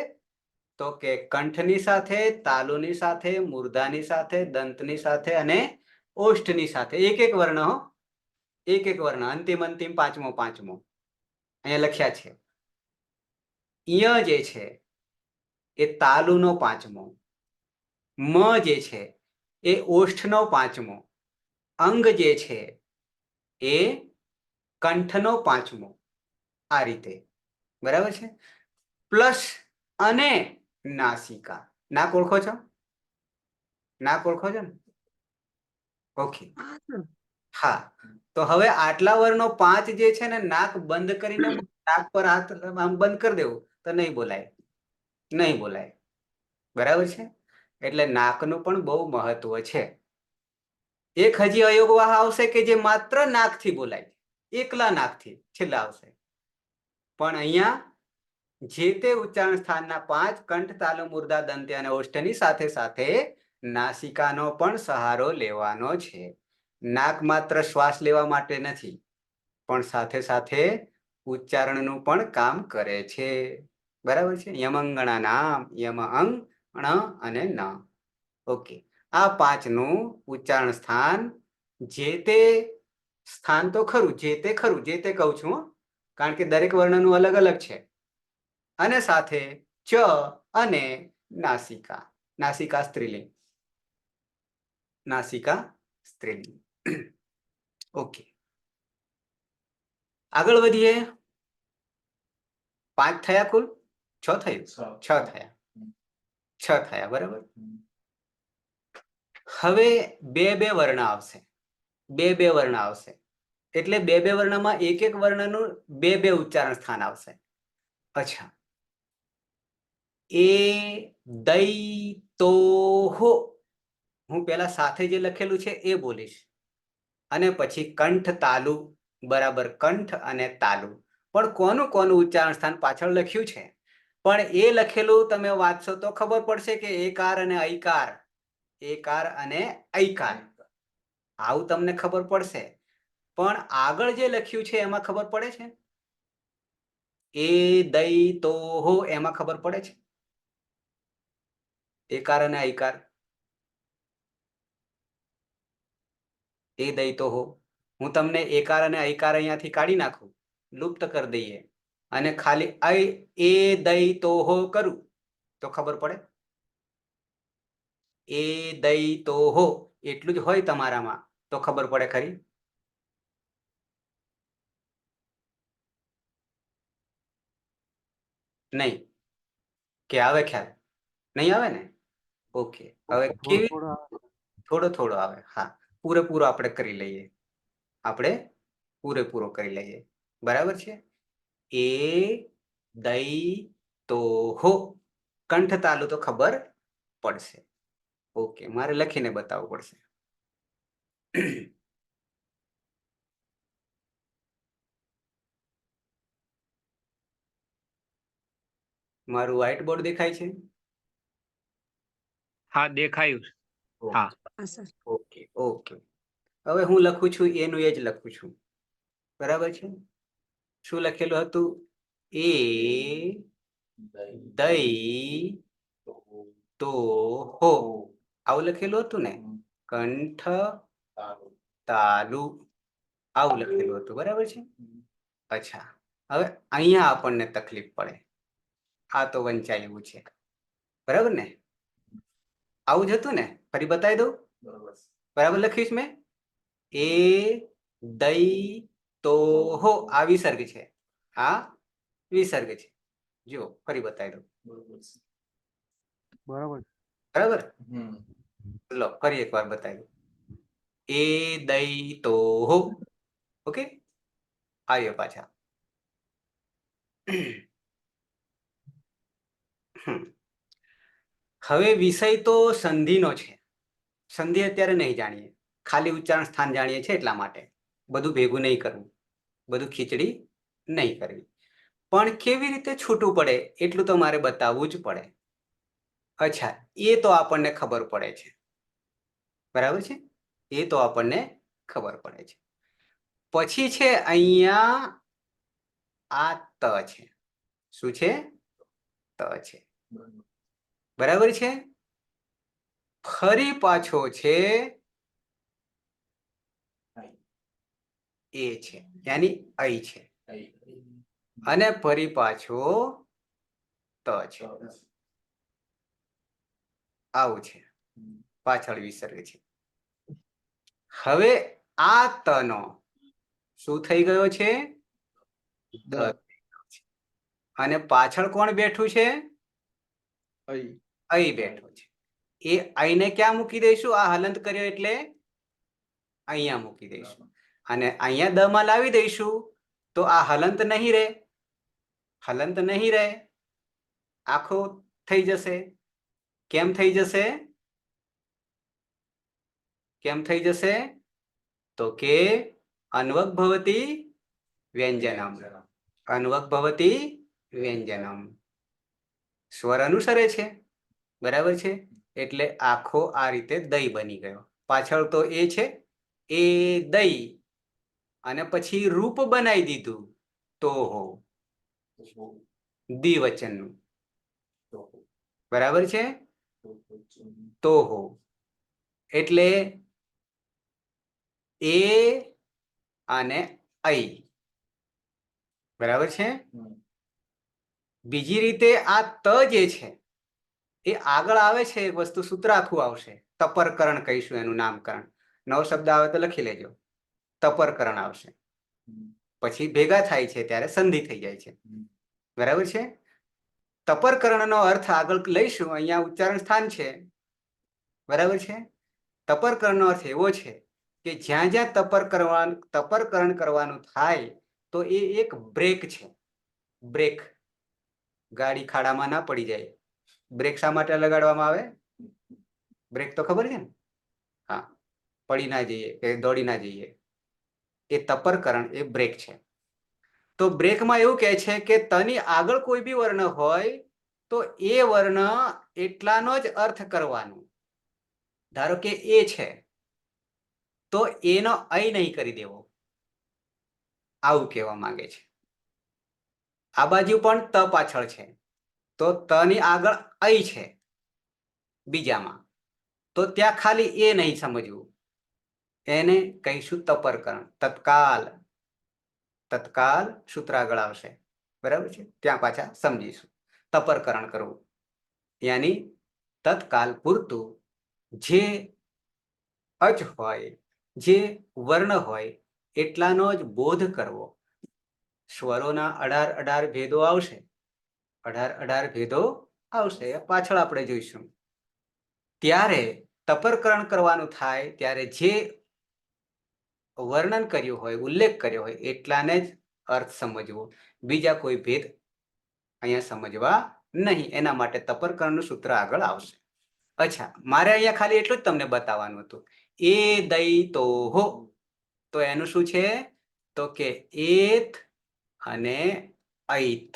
તો કે કંઠની સાથે, તાલુની સાથે, મૂર્ધાની સાથે, દંતની સાથે અને ઓષ્ઠની સાથે. એક એક વર્ણ, એક એક વર્ણ, અંતિમ પાંચમો અહીંયા લખ્યા છે. ય જે છે એ તાલુનો પાંચમો, મ જે છે એ ઓષ્ઠનો પાંચમો, અંગ જે છે એ કંઠનો પાંચમો. આ રીતે બરાબર છે. પ્લસ અને નાસિકા. નાક ઓળખો છો? નાક ઓળખો છો ને? ઓકે, હા. તો હવે આટલા વર્ણો 5 જે છે ને, નાક બંધ કરીને નાક પર હાથ આમ બંધ કરી દેવું તો નહીં બોલાય, નહીં બોલાય. બરાબર છે. એટલે નાકનું પણ બહુ મહત્વ છે. એક હજી અયોગવાહ આવશે કે જે માત્ર નાકથી બોલાય, એકલા નાકથી છેલ્લા આવશે. પણ અહીંયા જે તે ઉચ્ચારણ સ્થાનના 5 કંઠ, તાલુ, મૂર્ધા, દંત્ય અને ઓષ્ઠની સાથે સાથે નાસિકાનો પણ સહારો લેવાનો છે. નાક માત્ર શ્વાસ લેવા માટે નથી, પણ સાથે સાથે ઉચ્ચારણનું પણ કામ કરે છે. બરાબર છે. યમંગણા નામ, યમ, અંગ, ણ અને ન. ઓકે, આ 5નું ઉચ્ચારણ સ્થાન જે તે સ્થાન તો ખરું, જે તે કહું છું, કારણ કે દરેક વર્ણનું અલગ અલગ છે. અને સાથે ચ અને નાસિકા. નાસિકા સ્ત્રીલિંગ, નાસિકા સ્ત્રીલિંગ. ઓકે, આગળ વધીએ. 5 થયા કુલ? 6 થયું? 6 થયા. 6 થયા. બરાબર. હવે બે વર્ણ આવશે. બે વર્ણ આવશે એટલે બે વર્ણમાં એક વર્ણનું બે ઉચ્ચારણ સ્થાન આવશે. અચ્છા, એ દઈ તો હો, હું પેલા સાથે જે લખેલું છે એ બોલીશ અને પછી કંઠ, તાલુ. બરાબર, કંઠ અને તાલુ. પણ કોનું ઉચ્ચારણ સ્થાન પાછળ લખ્યું છે, પણ એ લખેલું તમે વાંચશો તો ખબર પડશે કે એકાર અને ઐકાર, એકાર અને ઐકાર, આવું તમને ખબર પડશે. પણ આગળ જે લખ્યું છે એમાં ખબર પડે છે? એ દઈ તો હો, એમાં ખબર પડે છે એકાર અને ઐકાર? એ દઈ તો હો, હું તમને એકાર અને ઐકાર અહીંયાથી કાઢી નાખું, લુપ્ત કરી દઈએ અને ખાલી એ દઈ તો હો કરું તો ખબર પડે? એ દઈ તો હો એટલું જ હોય તમારામાં તો ખબર પડે ખરી? નહીં કે આવે ખ્યાલ? નહીં આવે ને? ઓકે, હવે કેવી? થોડો આવે. હા, પૂરેપૂરો આપણે કરી લઈએ, પૂરેપૂરો કરી લઈએ. બરાબર છે. એ દઈ તો હો, કંઠ, તાલુ તો ખબર પડશે. ઓકે, મારે લખીને બતાવવું પડશે. મારું વ્હાઈટ બોર્ડ દેખાય છે? હા, દેખાયું. હા. Okay okay. હવે હું લખું છું એનું એ જ લખું છું. બરાબર છે? શું લખેલું હતું? એ દઈ તો હો, આવું લખેલું હતું ને? કંઠ તાલુ, આવું લખેલું હતું. બરાબર છે? અચ્છા, હવે અહીંયા આપણને તકલીફ પડે. આ તો વંચાયું છે. બરાબર ને? આવું જ હતું ને? ફરી બતાવી દઉં. બરાબર લખીશ મેં? એ દઈ તો હો, આ વિસર્ગ છે, આ વિસર્ગ છે. જો ફરી બતાવી દઉં. બરાબર. લો ફરી એકવાર બતાવી દઉં. એ દઈ તો હો. ઓકે, આવ્યો પાછા. હવે વિષય તો સંધિનો છે. સંધિ અત્યારે નહીં જાણીએ, ખાલી ઉચ્ચારણ સ્થાન જાણીએ છીએ, એટલા માટે બધું ભેગું નહીં કરવું, બધું ખીચડી નહીં કરવી. પણ કેવી રીતે છૂટું પડે એટલું તો મારે બતાવવું જ પડે. અચ્છા, એ તો આપણને ખબર પડે છે. બરાબર છે? એ તો આપણને ખબર પડે છે. પછી છે અહીંયા આ ત છે. શું છે? ત છે. બરાબર છે? ફરી પાછો છે એ છે, યાની અઈ છે, અને ફરી પાછો ત છે. આવું છે, પાછળ વિસર્ગ છે. હવે આ તનો શું થઈ ગયો છે? દ. અને પાછળ કોણ બેઠું છે? અઈ બેઠો છે. એ આઈને ક્યાં મૂકી દઈશું? આ હલંત કર્યો એટલે અહીંયા મૂકી દઈશું. અને અહીંયા દ માં લાવી દઈશું તો આ હલંત નહીં રહે. હલંત નહીં રહે, આખો થઈ જશે. કેમ થઈ જશે? કેમ થઈ જશે? તો કે અન્વક ભવતી વ્યંજનમ. અન્વક ભવતી વ્યંજનમ. સ્વર અનુસરે છે. બરાબર છે? એટલે આખો આ રીતે દઈ બની ગયો. પાછળ તો એ છે, એ દઈ, અને પછી રૂપ બનાવી દીધું તો હો, દ્વિવચનનું. બરાબર છે? તો હો એટલે એ અને અઈ. બરાબર છે? બીજી રીતે આ ત જે છે એ આગળ આવે છે એક વસ્તુ, સૂત્ર આખું આવશે. તપરકરણ કહીશું એનું નામકરણ. નવો શબ્દ આવે તો લખી લેજો. તપરકરણ આવશે. પછી ભેગા થાય છે ત્યારે સંધિ થઈ જાય છે. બરાબર છે? તપરકરણનો અર્થ આગળ લઈશું. અહીંયા ઉચ્ચારણ સ્થાન છે. બરાબર છે? તપરકરણનો અર્થ એવો છે કે જ્યાં જ્યાં તપરકરણ કરવાનું થાય તો એ એક બ્રેક છે. બ્રેક. ગાડી ખાડામાં ના પડી જાય. બ્રેક શા માટે લગાડવામાં આવે? બ્રેક તો ખબર છે ને? હા, પડી ના જઈએ કે દોડી ના જઈએ. એ તપરકરણ એ બ્રેક છે. તો બ્રેકમાં એવું કહે છે કે તની આગળ કોઈ બી વર્ણ હોય તો એ વર્ણ એટલાનો જ અર્થ કરવાનો. ધારો કે એ છે તો એનો અય નહીં કરી દેવો, આવું કહેવા માંગે છે. આ બાજુ પણ ત પાછળ છે તો તની આગળ અય છે બીજામાં, તો ત્યાં ખાલી એ નહીં સમજવું. એને કહીશું તપરકરણ. તત્કાલ. તત્કાલ સૂત્ર આગળ આવશે. બરાબર છે? ત્યાં પાછા સમજીશું. તપરકરણ કરવું યાની તત્કાલ પૂરતું જે અચ હોય, જે વર્ણ હોય એટલાનો જ બોધ કરવો. સ્વરોના 18 ભેદો આવશે. 18 ભેદો આવશે, પાછળ આપણે જોઈશું. ત્યારે તપરકરણ કરવાનું થાય ત્યારે જે વર્ણન કર્યું હોય, ઉલ્લેખ કર્યો હોય એટલાને જ અર્થ સમજવો. બીજા કોઈ ભેદ અહીંયા સમજવા નહીં. એના માટે તપરકરણનું સૂત્ર આગળ આવશે. અચ્છા, મારે અહીંયા ખાલી એટલું જ તમને બતાવવાનું હતું. એ દઈ તો હો, તો એનું શું છે? તો કે એત અને ઐત.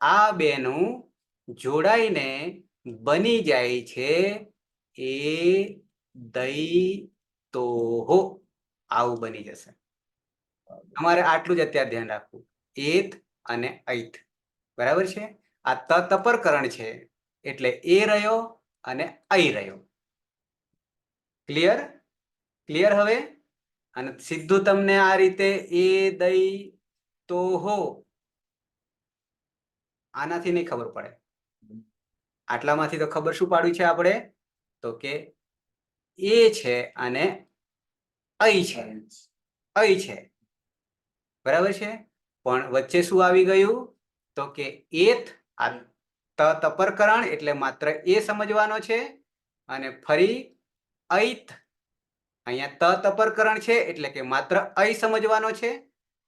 આ બેનું જોડાઈને બની જાય છે એ દઈ તો હો આવું બની જશે. તમારે આટલું જ અત્યારે ધ્યાન રાખવું, એત અને ઐત. બરાબર છે. આ તપરકરણ છે એટલે એ રહ્યો અને ઐ રહ્યો. ક્લિયર? ક્લિયર હવે? અને સીધું તમને આ રીતે એ દઈ તો હો આનાથી નહીં ખબર પડે. આટલામાંથી તો ખબર શું પાડ્યું છે આપણે? તો કે એ છે અને ઐ છે. ઐ છે. બરાબર છે. પણ વચ્ચે શું આવી ગયું? તો કે એત, આ તપરકરણ એટલે માત્ર એ સમજવાનો છે, અને ફરી ઐત, અહીંયા તપરકરણ છે એટલે કે માત્ર ઐ સમજવાનો છે.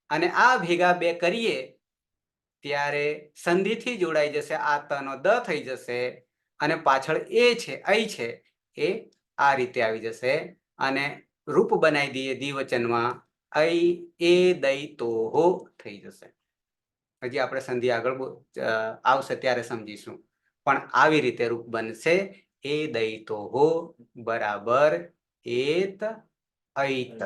અને આ ભેગા બે કરીએ ત્યારે સંધિથી જોડાઈ જશે. આ તનો દ થઈ જશે અને પાછળ એ છે, ઐ છે, એ આ રીતે આવી જશે અને રૂપ બનાવી દઈએ દ્વિવચનમાં, ઐ એ દઈ તો હો થઈ જશે. હજી આપણે સંધિ આગળ આવશે ત્યારે સમજીશું. પણ આવી રીતે રૂપ બનશે, એ દઈ તો હો બરાબર એત ઐત.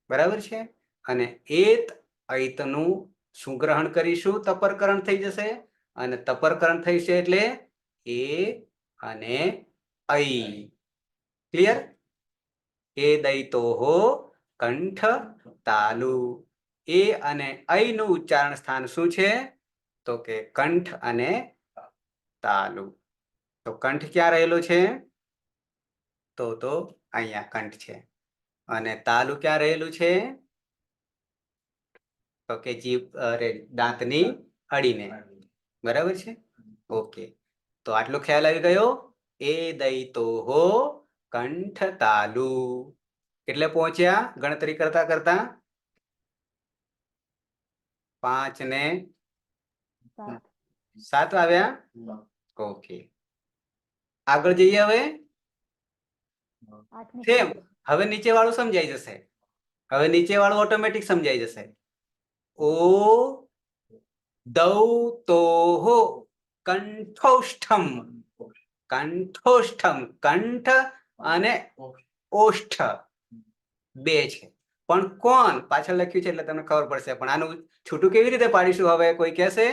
બરાબર છે. અને એત ઐતનું શું ગ્રહણ કરીશું? તપરકરણ થઈ જશે. અને તપરકરણ થઈ છે એટલે એ અને ઐ. ક્લિયર? એ દઈ તો હો કંઠ તાલુ. એ અને ઐ નું ઉચ્ચારણ સ્થાન શું છે? તો કે કંઠ અને તાલુ. તો કંઠ ક્યાં રહેલો છે? તો અહીંયા કંઠ છે. અને તાલુ ક્યાં રહેલું છે? તો કે જીભ દાંતની અડીને. બરાબર છે. ઓકે, તો આટલો ખ્યાલ આવી ગયો. એ દઈ તો હો કંઠ તાલુ. કેટલે પહોંચ્યા ગણતરી કરતા કરતા? 5 ને 7 આવ્યા. ઓકે, આગળ જઈએ. હવે સેમ. હવે નીચે વાળું સમજાઈ જશે. હવે નીચે વાળું ઓટોમેટિક સમજાઈ જશે. ઓ દૌ તો હો કંઠોષ્ઠમ. કંઠોષ્ઠમ, કંઠ અને ઓષ્ઠ બે છે. પણ કોણ પાછળ લખ્યું છે એટલે તમને ખબર પડશે. પણ આનું છૂટું કેવી રીતે પાડીશું? હવે કોઈ કહેશે?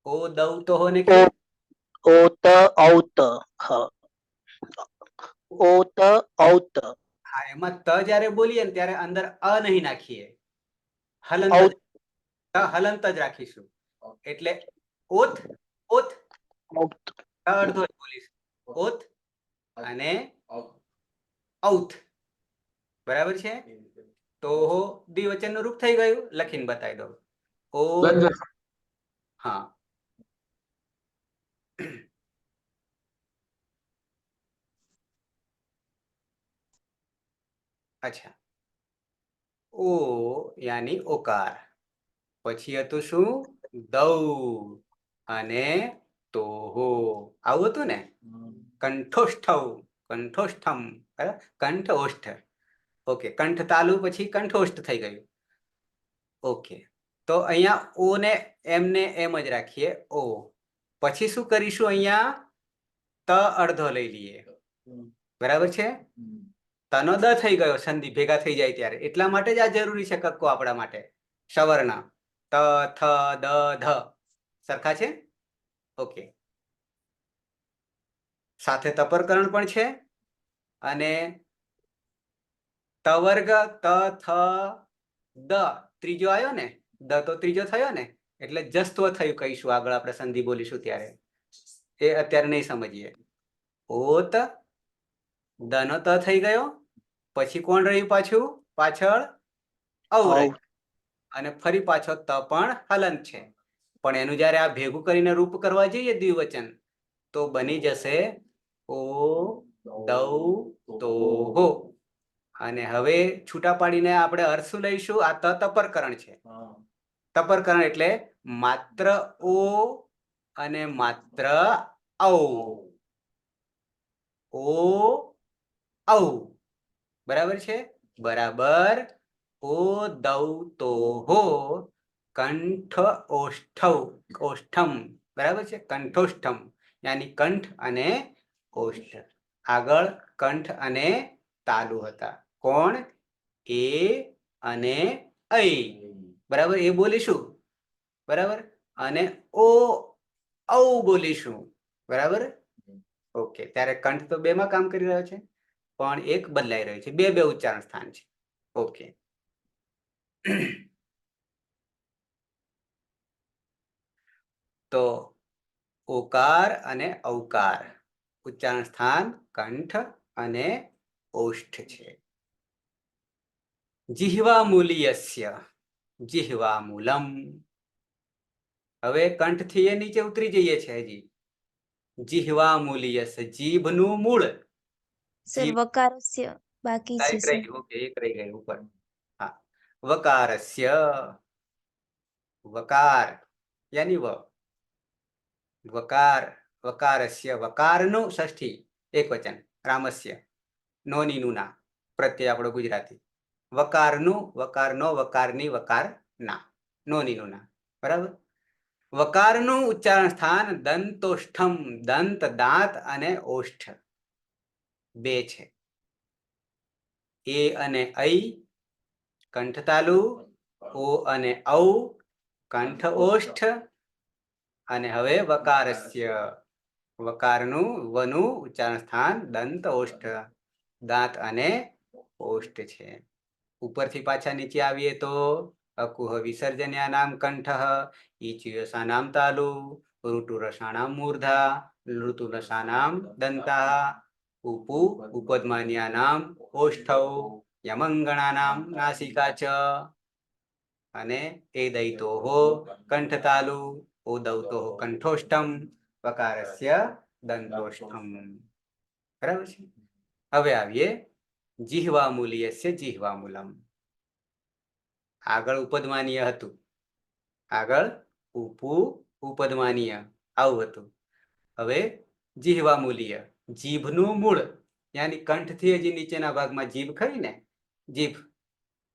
ઓ દૌ તો હો ને કે ઓત ઔત. ઓત ઔત. હા, એમાં ત જ્યારે બોલીએ ને ત્યારે અંદર અ નહીં નાખીએ, હલંત હલંત જ રાખીશું. એટલે ઓત ઓત અડધો જ બોલીશું. ઓત અને ઔત. બરાબર છે. તો હો દ્વિવચન નું રૂપ થઈ ગયું. લખીને બતાવી દો. ઓ હા, અચ્છા. ઓ યાની ઓકાર. પછી હતું શું? દૌ અને તો હો. આવું હતું ને? કંઠોષ્ઠવ, કંઠોષ્ઠમ, કંઠ ઓષ્ઠ. ઓકે, કંઠ તાલુ પછી કંઠોષ્ઠ થઈ ગયું. ઓકે, તો અહીંયા ઓ ને એમને એમ જ રાખીએ. ઓ પછી શું કરીશું? અહીંયા ત અડધો લઈ લઈએ. બરાબર છે. તનો દ થઈ ગયો સંધિ ભેગા થઈ જાય ત્યારે. એટલા માટે જ આ જરૂરી છે કક્કો આપણા માટે. સવર્ણ ત થ દ ધ સરખા છે. ઓકે, સાથે તપરકરણ પણ છે. અને તવર્ગ ત થ દ ત્રીજો આવ્યો ને? દ તો ત્રીજો થયો ને, એટલે જસ્ત્વ થયું કહીશું આગળ આપણે સંધિ બોલીશું ત્યારે. એ અત્યારે નહીં સમજીએ. ઓત દનો ત થઈ ગયો. પછી કોણ રહ્યું પાછું? પાછળ ઔ રહ્યું. અને ફરી પાછો ત પણ હલંત છે. પણ એનું જયારે આ ભેગું કરીને રૂપ કરવા જઈએ દ્વિવચન, તો બની જશે ઓ દૌ તો હો. અને હવે છૂટા પાડીને આપણે અર્થ શું લઈશું? આ તપરકરણ છે. તપરકરણ એટલે માત્ર ઓ અને માત્ર ઔ. ઓ ઔ. બરાબર છે. બરાબર. ઓ દૌ તો હો કંઠ ઓષ્ઠવ, ઓષ્ઠમ. બરાબર છે. કંઠોષ્ઠમ યાની કંઠ અને ઓષ્ઠ. આગળ કંઠ અને તાલુ હતા. કોણ? એ અને ઐ. બરાબર, એ બોલીશું. બરાબર, અને ઓ ઔ બોલીશું. બરાબર, ઓકે. ત્યારે કંઠ તો બેમાં કામ કરી રહ્યો છે, પણ એક બદલાઈ રહ્યો છે. બે ઉચ્ચારણ સ્થાન છે. ઓકે. તો ઓકાર અને ઔકાર ઉચ્ચારણ સ્થાન કંઠ અને ઓષ્ઠ છે. જીહવા મૂલ્યસ્ય જીહવા મૂલમ. હવે કંઠ થી એ નીચે ઉતરી જઈએ છે. હજી જીહવા મૂલ્યસ્ય, જીભનું મૂળ. સર વકારસ્ય બાકી છે એક સર. રહી ગયું. ઓકે, એક રહી ગયું ઉપર. હા, વકારસ્ય. વકાર યાની વકાર, વકારસ્ય, વકારનું ષષ્ઠી એકવચન, રામસ્ય, નોનીનું ના, પ્રત્યય આપણો ગુજરાતી. વકારનું, વકારનો, વકારની, વકારના, નોનીનું ના. બરાબર. વકારનું ઉચ્ચારણ સ્થાન દંતોષ્ઠમ. દંત દાંત અને ઓષ્ઠ બે છે. એ અને ઐ કંઠ તાલુ, ઓ અને ઔ કંઠ ઓષ્ઠ, અને હવે વકારસ્ય. વકારનું વનું ઉચ્ચારણ સ્થાન દંત ઓષ્ઠ, દાંત અને ઓષ્ઠ છે. ઉપરથી પાછા નીચે આવીએ તો અકુહ વિસર્જન્યા નામ કંઠ, ઈચયુષાનામ તાલુ, ઋતુરસાણામ મૂર્ધા, ઋતુરસાનામ દંતા, ઉપુ ઉપદમાન્યાનામ ઓષ્ઠૌ, યમંગણાનામ નાસિકા ચ, અને એ દૈતોહો કંઠ તાલુ, ઓ દૌતોહો કંઠોષ્ઠમ, વકારસ્ય દંતોષ્ઠમ. બરાબર છે. હવે આવીએ જીહવા મૂલ્યસ્ય જીહવા મૂલમ. આગળ ઉપદમાનીય હતું. આગળ ઉપુ ઉપદમાનીય આવું હતું. હવે જીહવા મૂલ્ય, જીભનું મૂળ, યાની કંઠથી હજી નીચેના ભાગમાં જીભ ખરી ને, જીભ,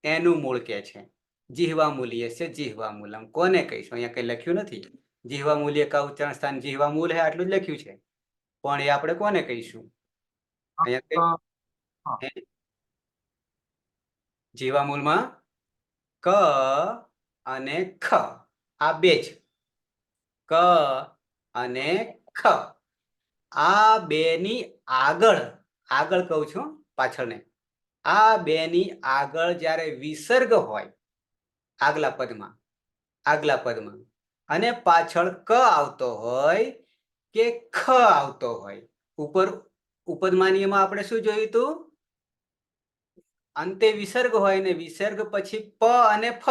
એનું મૂળ કે છે. જીહવા મૂલ્યસ્ય જીહવા મૂલમ. કોને કહીશું? અહીંયા કઈ લખ્યું નથી. જીહવા મૂલ્ય કા ઉચ્ચારણ સ્થાન જીહવા મૂલ હે, આટલું જ લખ્યું છે. પણ એ આપણે કોને કહીશું? અહીંયા જીહવા મૂલમાં ક અને ખ આ બે છે. ક અને ખ આ બેની આગળ, આગળ કહું છું, પાછળ ને, આ બેની આગળ જ્યારે વિસર્ગ હોય આગલા પદમાં અને પાછળ ક આવતો હોય કે ખ આવતો હોય. ઉપર ઉપદમાનીયમાં આપણે શું જોયું હતું? અંતે વિસર્ગ હોય ને વિસર્ગ પછી પ અને ફ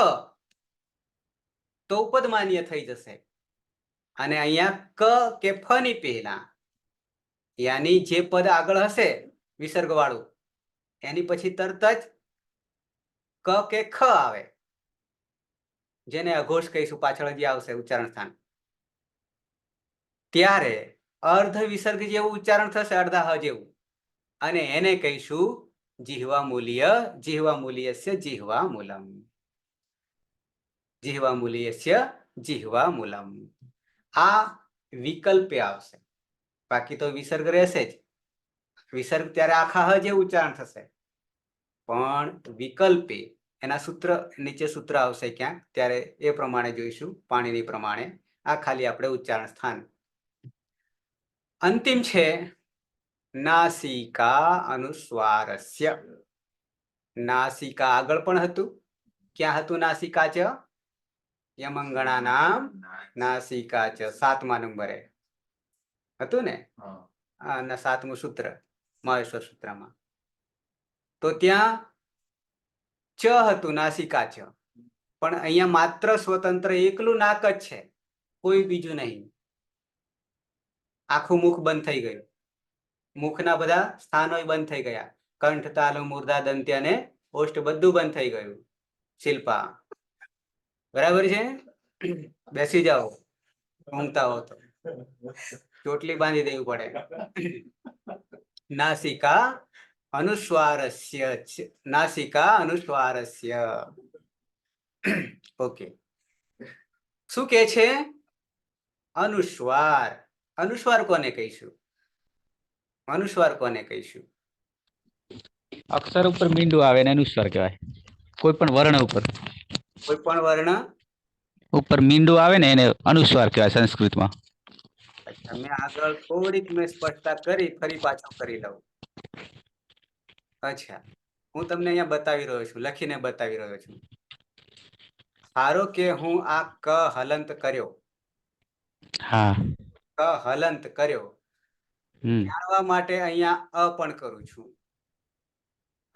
તો ઉપદમાનીય થઈ જશે. અને અહીંયા ક કે ફ ની પહેલા, યાની જે પદ આગળ હશે વિસર્ગ વાળું, એની પછી તરત જ ક કે ખ આવે, જેને અઘોષ કહીશું, પાછળ જે આવશે ઉચ્ચારણ સ્થાન. ત્યારે અર્ધ વિસર્ગ જેવું ઉચ્ચારણ થશે, અર્ધા હ જેવું, અને એને કહીશું જીહવા મૂલ્ય. જીહવા મૂલ્યસ્ય જીહવા મૂલમ. જીહવા મૂલ્યસ્ય જીહવા મૂલમ. આ વિકલ્પે આવશે, બાકી તો વિસર્ગ રહેશે જ. વિસર્ગ ત્યારે આખા હ જેવું ઉચ્ચારણ થશે, પણ વિકલ્પે એના સૂત્ર નીચે સૂત્ર આવશે ક્યાંક, ત્યારે એ પ્રમાણે જોઈશું, પાણીની પ્રમાણે. આ ખાલી આપણે ઉચ્ચારણ સ્થાન. અંતિમ છે નાસિકા અનુસ્વારસ્ય. નાસિકા આગળ પણ હતું. ક્યાં હતું નાસિકા ચ? યમંગણાનામ નાસિકા ચ, 7મા નંબરે હતું ને, અને 7મું સૂત્ર મહેશ્વર સૂત્રમાં. તો ત્યાં ચ હતું, નાસિકા ચ, પણ અહીંયા માત્ર સ્વતંત્ર એકલું નાક જ છે, કોઈ બીજું નહીં. આખું મુખ બંધ થઈ ગયું. મુખના બધા સ્થાનો બંધ થઈ ગયા. કંઠ, તાલુ, મૂર્ધા, દંત્ય અને ઓષ્ઠ બધું બંધ થઈ ગયું. શિલ્પા બરાબર છે? બેસી જાઓ, ઊંઘતા હો તો ચોટલી બાંધી દેવી પડે. નાસિકા અનુસ્વારસ્ય, નાસિકા અનુસ્વારસ્ય. ઓકે, શું કે છે? અનુસ્વાર. અનુસ્વાર કોને કહીશું? અનુસ્વાર કોને કહીશું? અક્ષર ઉપર મીંડું આવે ને અનુસ્વાર કહેવાય. કોઈ પણ વર્ણ ઉપર કોઈ પણ વર્ણ. ઉપર મીંડું આવે ને એને અનુસ્વાર કહેવાય સંસ્કૃતમાં. અચ્છા, મેં આગળ થોડીક સ્પષ્ટતા કરી, ફરી પાછો કરી લઉં. અચ્છા, હું તમને અહીંયા બતાવી રહ્યો છું, લખીને બતાવી રહ્યો છું. ધારો કે હું આ ક હલંત કર્યો, હા. ક હલંત કર્યો, હમ. જાણવા માટે અહીંયા અ પણ કરું છું.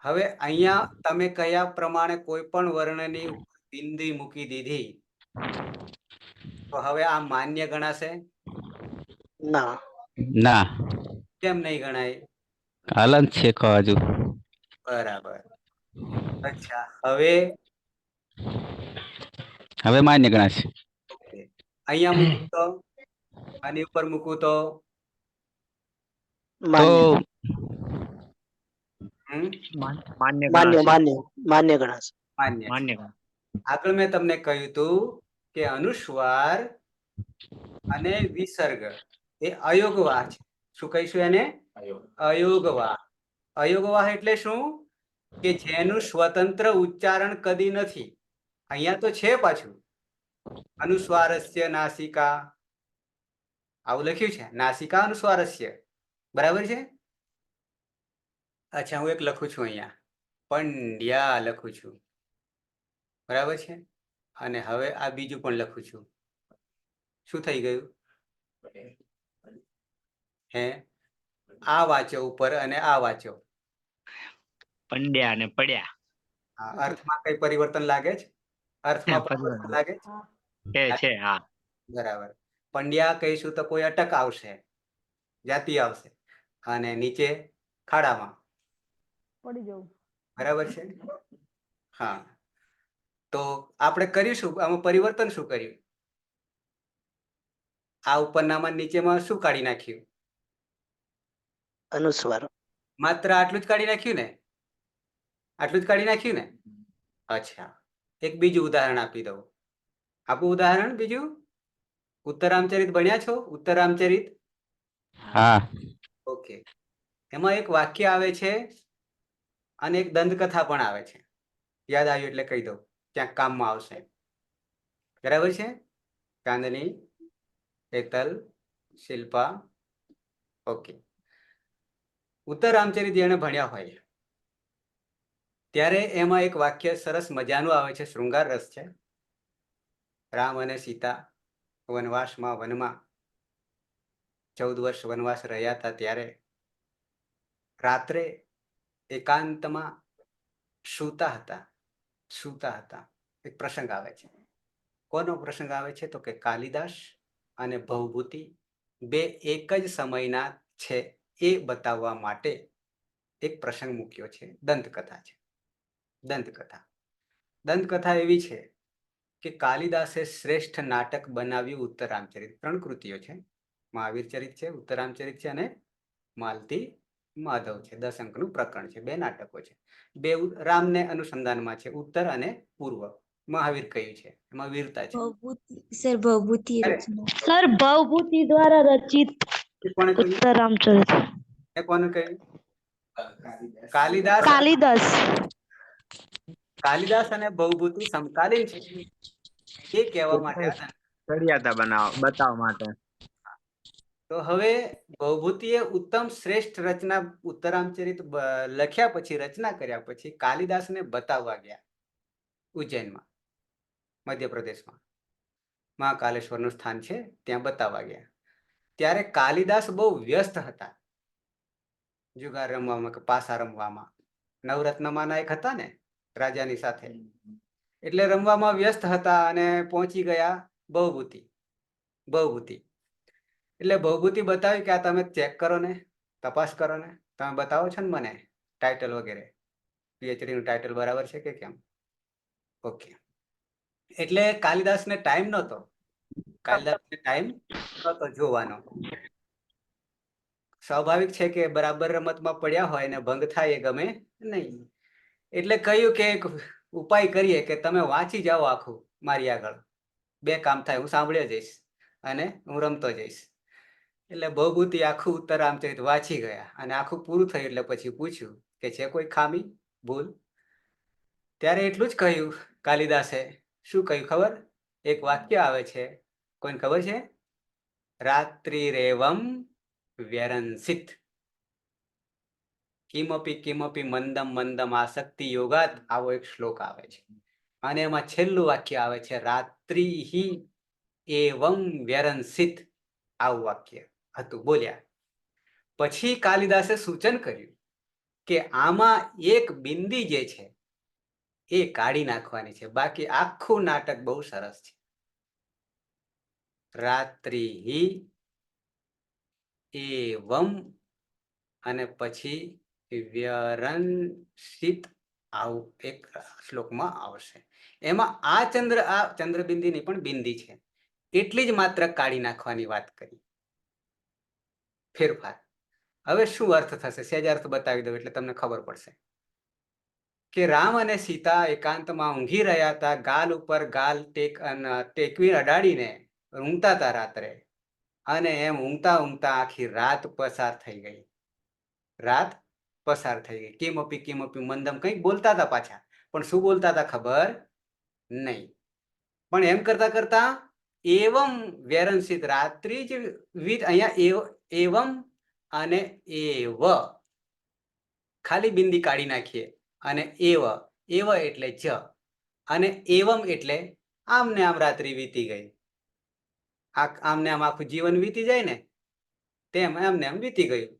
હવે અહીંયા તમે કયા પ્રમાણે કોઈ પણ વર્ણની ઉપર બિંદી મૂકી દીધી, તો હવે આ માન્ય ગણાશે? ના. ના, કેમ નહીં ગણાય? હલંત છે ક હજુ. બરાબર. અચ્છા, હવે હવે માન્ય ગણાશે. ઓકે, અહીંયા મૂકું તો, આની ઉપર મૂકું તો, તો માન્ય હમ, માન્ય માન્ય ગણાશે. માન્ય માન્ય ગણાશે. માન્ય છે. માન્ય ગણાશે. આગળ મેં તમને કહ્યું હતું કે અનુસ્વાર અને વિસર્ગ એ અયોગવાહ છે. શું કહીશું એને? અયોગવાહ. અયોગવાહ એટલે શું? કે જેનું સ્વતંત્ર ઉચ્ચારણ કદી નથી. અહીંયા તો છે પાછું, અનુસ્વારસ્ય નાસિકા, આવું લખ્યું છે, નાસિકા અનુસ્વારસ્ય. બરાબર છે? અચ્છા, હું એક લખું છું અહીંયા, પંડ્યા લખું છું. બરાબર છે? અને હવે આ બીજું પણ લખું છું. શું થઈ ગયું? હે, આ વાંચો ઉપર અને આ વાંચો. પંડ્યા અને પડ્યા. હા, અર્થમાં કઈ પરિવર્તન લાગે છે? અર્થમાં પરિવર્તન લાગે છે? છે હા. બરાબર. પંડ્યા કહીશું તો કોઈ અટક આવશે, જાતિ આવશે, અને નીચે ખાડામાં પડી જવું. બરાબર છે? હા, તો આપણે કરીશું આમાં પરિવર્તન શું કર્યું? આ ઉપરનામાં નીચેમાં શું કાઢી નાખ્યું? અનુસ્વાર. માત્ર આટલું જ કાઢી નાખ્યું ને? આટલું જ કાઢી નાખ્યું ને? અચ્છા, એક બીજું ઉદાહરણ આપી દઉં. આપું ઉદાહરણ બીજું? ઉત્તરામચરિત ભણ્યા છો? ઉત્તરામચરિત. હા. ઓકે, એમાં એક વાક્ય આવે છે અને એક દંતકથા પણ આવે છે. યાદ આવ્યું એટલે કહી દઉં, ક્યાંક કામમાં આવશે. બરાબર છે? ચાંદની, હેતલ, શિલ્પા. ઓકે, ઉત્તરામચરિત જેણે ભણ્યા હોય ત્યારે એમાં એક વાક્ય સરસ મજાનું આવે છે, શૃંગાર રસ છે. રામ અને સીતા વનમાં 14 વર્ષ વનવાસ રહ્યા હતા, ત્યારે રાત્રે એકાંતમાં સૂતા હતા. એક પ્રસંગ આવે છે. કોનો પ્રસંગ આવે છે? તો કે કાલિદાસ અને ભવભૂતિ બે એક જ સમયના છે એ બતાવવા માટે એક પ્રસંગ મૂક્યો છે. દંતકથા છે. દંતકથા એવી છે કે કાલિદાસે શ્રેષ્ઠ નાટક બનાવ્યું ઉત્તરામચરિત. 3 કૃતિઓ છે, મહાવીર ચરિત છે, ઉત્તરામચરિત છે, અને માલતી માધવ છે. 10 અંકનું પ્રકરણ છે. 2 નાટકો છે. 2 રામને અનુસંધાનમાં છે, ઉત્તર અને પૂર્વ. મહાવીર કયું છે? એમાં વીરતા છે. ભવભૂતિ સર, ભવભૂતિ અરે, રચના. સર ભવભૂતિ દ્વારા રચિત એ કોણે કહ્યું? ઉત્તરામચરિત. એ કોને કહ્યું? કાલિદાસ. કાલિદાસ અને ભવભૂતિ સમકાલીન છે એ કહેવા માટે આ ચડિયાતા બતાવવા માટે. તો હવે ભવભૂતિએ ઉત્તમ શ્રેષ્ઠ રચના ઉત્તરામચરિત લખ્યા પછી, રચના કર્યા પછી કાલિદાસને બતાવવા ગયા ઉજ્જૈનમાં, મધ્યપ્રદેશમાં મહાકાલેશ્વરનું સ્થાન છે, ત્યાં બતાવવા ગયા. ત્યારે કાલિદાસ બહુ વ્યસ્ત હતા જુગાર રમવામાં કે પાસા રમવામાં. નવરત્નમાંના એક હતા ને રાજાની સાથે, એટલે રમવામાં વ્યસ્ત હતા અને પહોંચી ગયા ભવભૂતિ. એટલે ભવભૂતિ બતાવ્યું કે આ તમે ચેક કરો ને, તપાસ કરો ને, તમે બતાવો છો ને મને ટાઇટલ વગેરે, પીએચડી નું ટાઇટલ બરાબર છે કે કેમ? ઓકે, એટલે કાલિદાસને ટાઈમ નહોતો જોવાનો. સ્વાભાવિક છે કે બરાબર રમતમાં પડ્યા હોય ને ભંગ થાય એ ગમે નહીં. એટલે કહ્યું કે એક ઉપાય કરીએ કે તમે વાંચી જાઓ આખું મારી આગળ, 2 કામ થાય, હું સાંભળ્યો જઈશ અને હું રમતો જઈશ. એટલે બહુભૂતિ આખું ઉત્તર રામચરિત વાંચી ગયા અને આખું પૂરું થયું એટલે પછી પૂછ્યું કે છે કોઈ ખામી ભૂલ? ત્યારે એટલું જ કહ્યું કાલિદાસે. શું કહ્યું ખબર? એક વાક્ય આવે છે, કોઈને ખબર છે? રાત્રિરેવમ વ્યરંસિત કિમપી કિમપી મંદમ મંદમ આસક્તિ યોગાત, આવો એક શ્લોક આવે છે અને એમાં છેલ્લું વાક્ય આવે છે રાત્રિહિ એવમ વ્યરંસિત. આવું વાક્ય હતું, બોલ્યા. પછી કાલિદાસે સૂચન કર્યું કે આમાં એક બિંદી જે છે એ કાઢી નાખવાની છે, બાકી આખું નાટક બહુ સરસ છે. રાત્રિહિ એવમ અને પછી વ્યરંસિત, આવું એક શ્લોકમાં આવશે. એમાં આ ચંદ્રબિંદીની પણ બિંદી છે, એટલી જ માત્ર કાઢી નાખવાની વાત કરી. ફેરફાર. હવે શું અર્થ થશે? સહેજ અર્થ બતાવી દઉં એટલે તમને ખબર પડશે કે રામ અને સીતા એકાંતમાં ઊંઘી રહ્યા હતા, ગાલ ઉપર ગાલ ટેકવી અડાડીને ઊંઘતા હતા રાત્રે, અને એમ ઊંઘતા ઊંઘતા આખી રાત પસાર થઈ ગઈ. રાત પસાર થઈ ગઈ. કિમપી કિમપી મંદમ, કંઈક બોલતા હતા પાછા, પણ શું બોલતા હતા ખબર નહીં. પણ એમ કરતા કરતા એવમ વ્યરંસિત, રાત્રિ જ અહીંયા એવમ અને એવ ખાલી બિંદી કાઢી નાખીએ અને એવ એટલે જ અને એવમ એટલે આમને આમ રાત્રિ વીતી ગઈ. આમને આમ આખું જીવન વીતી જાય ને તેમ એમને આમ વીતી ગયું.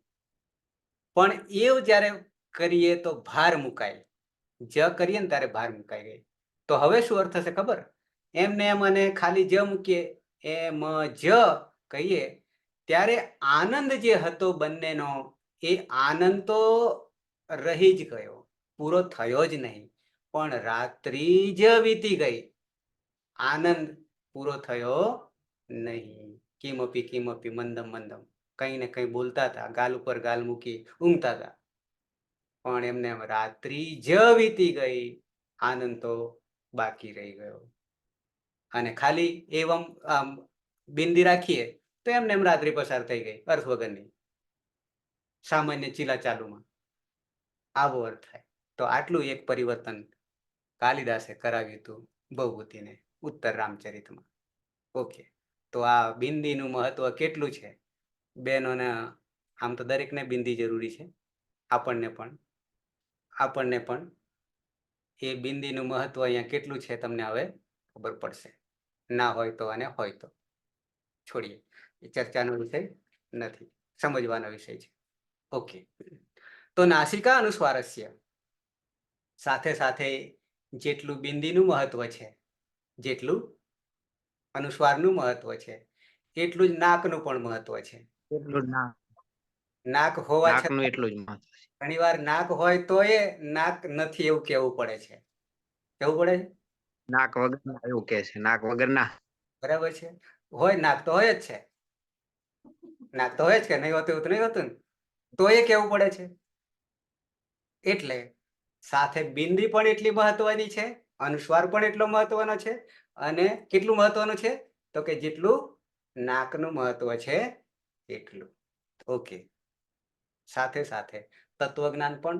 પણ એવ જ્યારે કરીએ તો ભાર મુકાય, જ કરીએ ને ત્યારે ભાર મુકાઈ ગઈ. તો હવે શું અર્થ થશે ખબર? એમને એમ અને ખાલી જ મૂકીએ, એમ જ કહીએ ત્યારે આનંદ જે હતો બંનેનો, એ આનંદ તો રહી જ ગયો, પૂરો થયો જ નહીં. પણ રાત્રિ જ વીતી ગઈ, આનંદ પૂરો થયો નહીં. કિમપી કિમપી મંદમ મંદમ, કઈ ને કઈ બોલતા હતા, ગાલ ઉપર ગાલ મૂકી ઊંઘતા હતા, પણ એમને રાત્રિ જ વીતી ગઈ, આનંદ તો બાકી રહી ગયો. અને ખાલી એવમ બિંદી રાખીએ તો એમને એમ રાત્રિ પસાર થઈ ગઈ, અર્થ વગરની, સામાન્ય ચીલા ચાલુમાં. આવો અર્થ થાય. તો આટલું એક પરિવર્તન કાલિદાસે કરાવ્યું હતું બહુભૂતિને ઉત્તર રામચરિતમાં. ઓકે, તો આ બિંદીનું મહત્વ કેટલું છે બહેનોને? આમ તો દરેકને બિંદી જરૂરી છે, આપણને પણ એ બિંદીનું મહત્વ અહીંયા કેટલું છે તમને હવે ખબર પડશે. ના હોય તો અને હોય તો છોડીએ, એ ચર્ચાનો વિષય નથી, સમજવાનો વિષય છે. ઓકે, તો નાસિકા અનુસ્વારસ્ય સાથે સાથે જેટલું બિંદીનું મહત્વ છે, જેટલું અનુસ્વારનું મહત્વ છે, એટલું જ નાકનું પણ મહત્વ છે. નાક હોવા છતાં એટલું જ મહત્વ છે. ઘણી વાર નાક હોય તો એ નાક નથી એવું કહેવું પડે છે. કેવું પડે છે? નાક વગર એવું કે છે, નાક વગર ના. બરાબર છે. હોય નાક તો હોય જ છે, નાક તો હોય જ, કે નહીં હોતું એવું તો નહીં હોતું ને, તો એ કેવું પડે છે. એટલે સાથે બિંદી પણ એટલી મહત્વની છે, અનુસ્વાર પણ એટલો મહત્વનો છે, અને કેટલું મહત્વનું છે તો કે જેટલું નાકનું મહત્વ છે એટલું. ઓકે, સાથે સાથે તત્વજ્ઞાન પણ,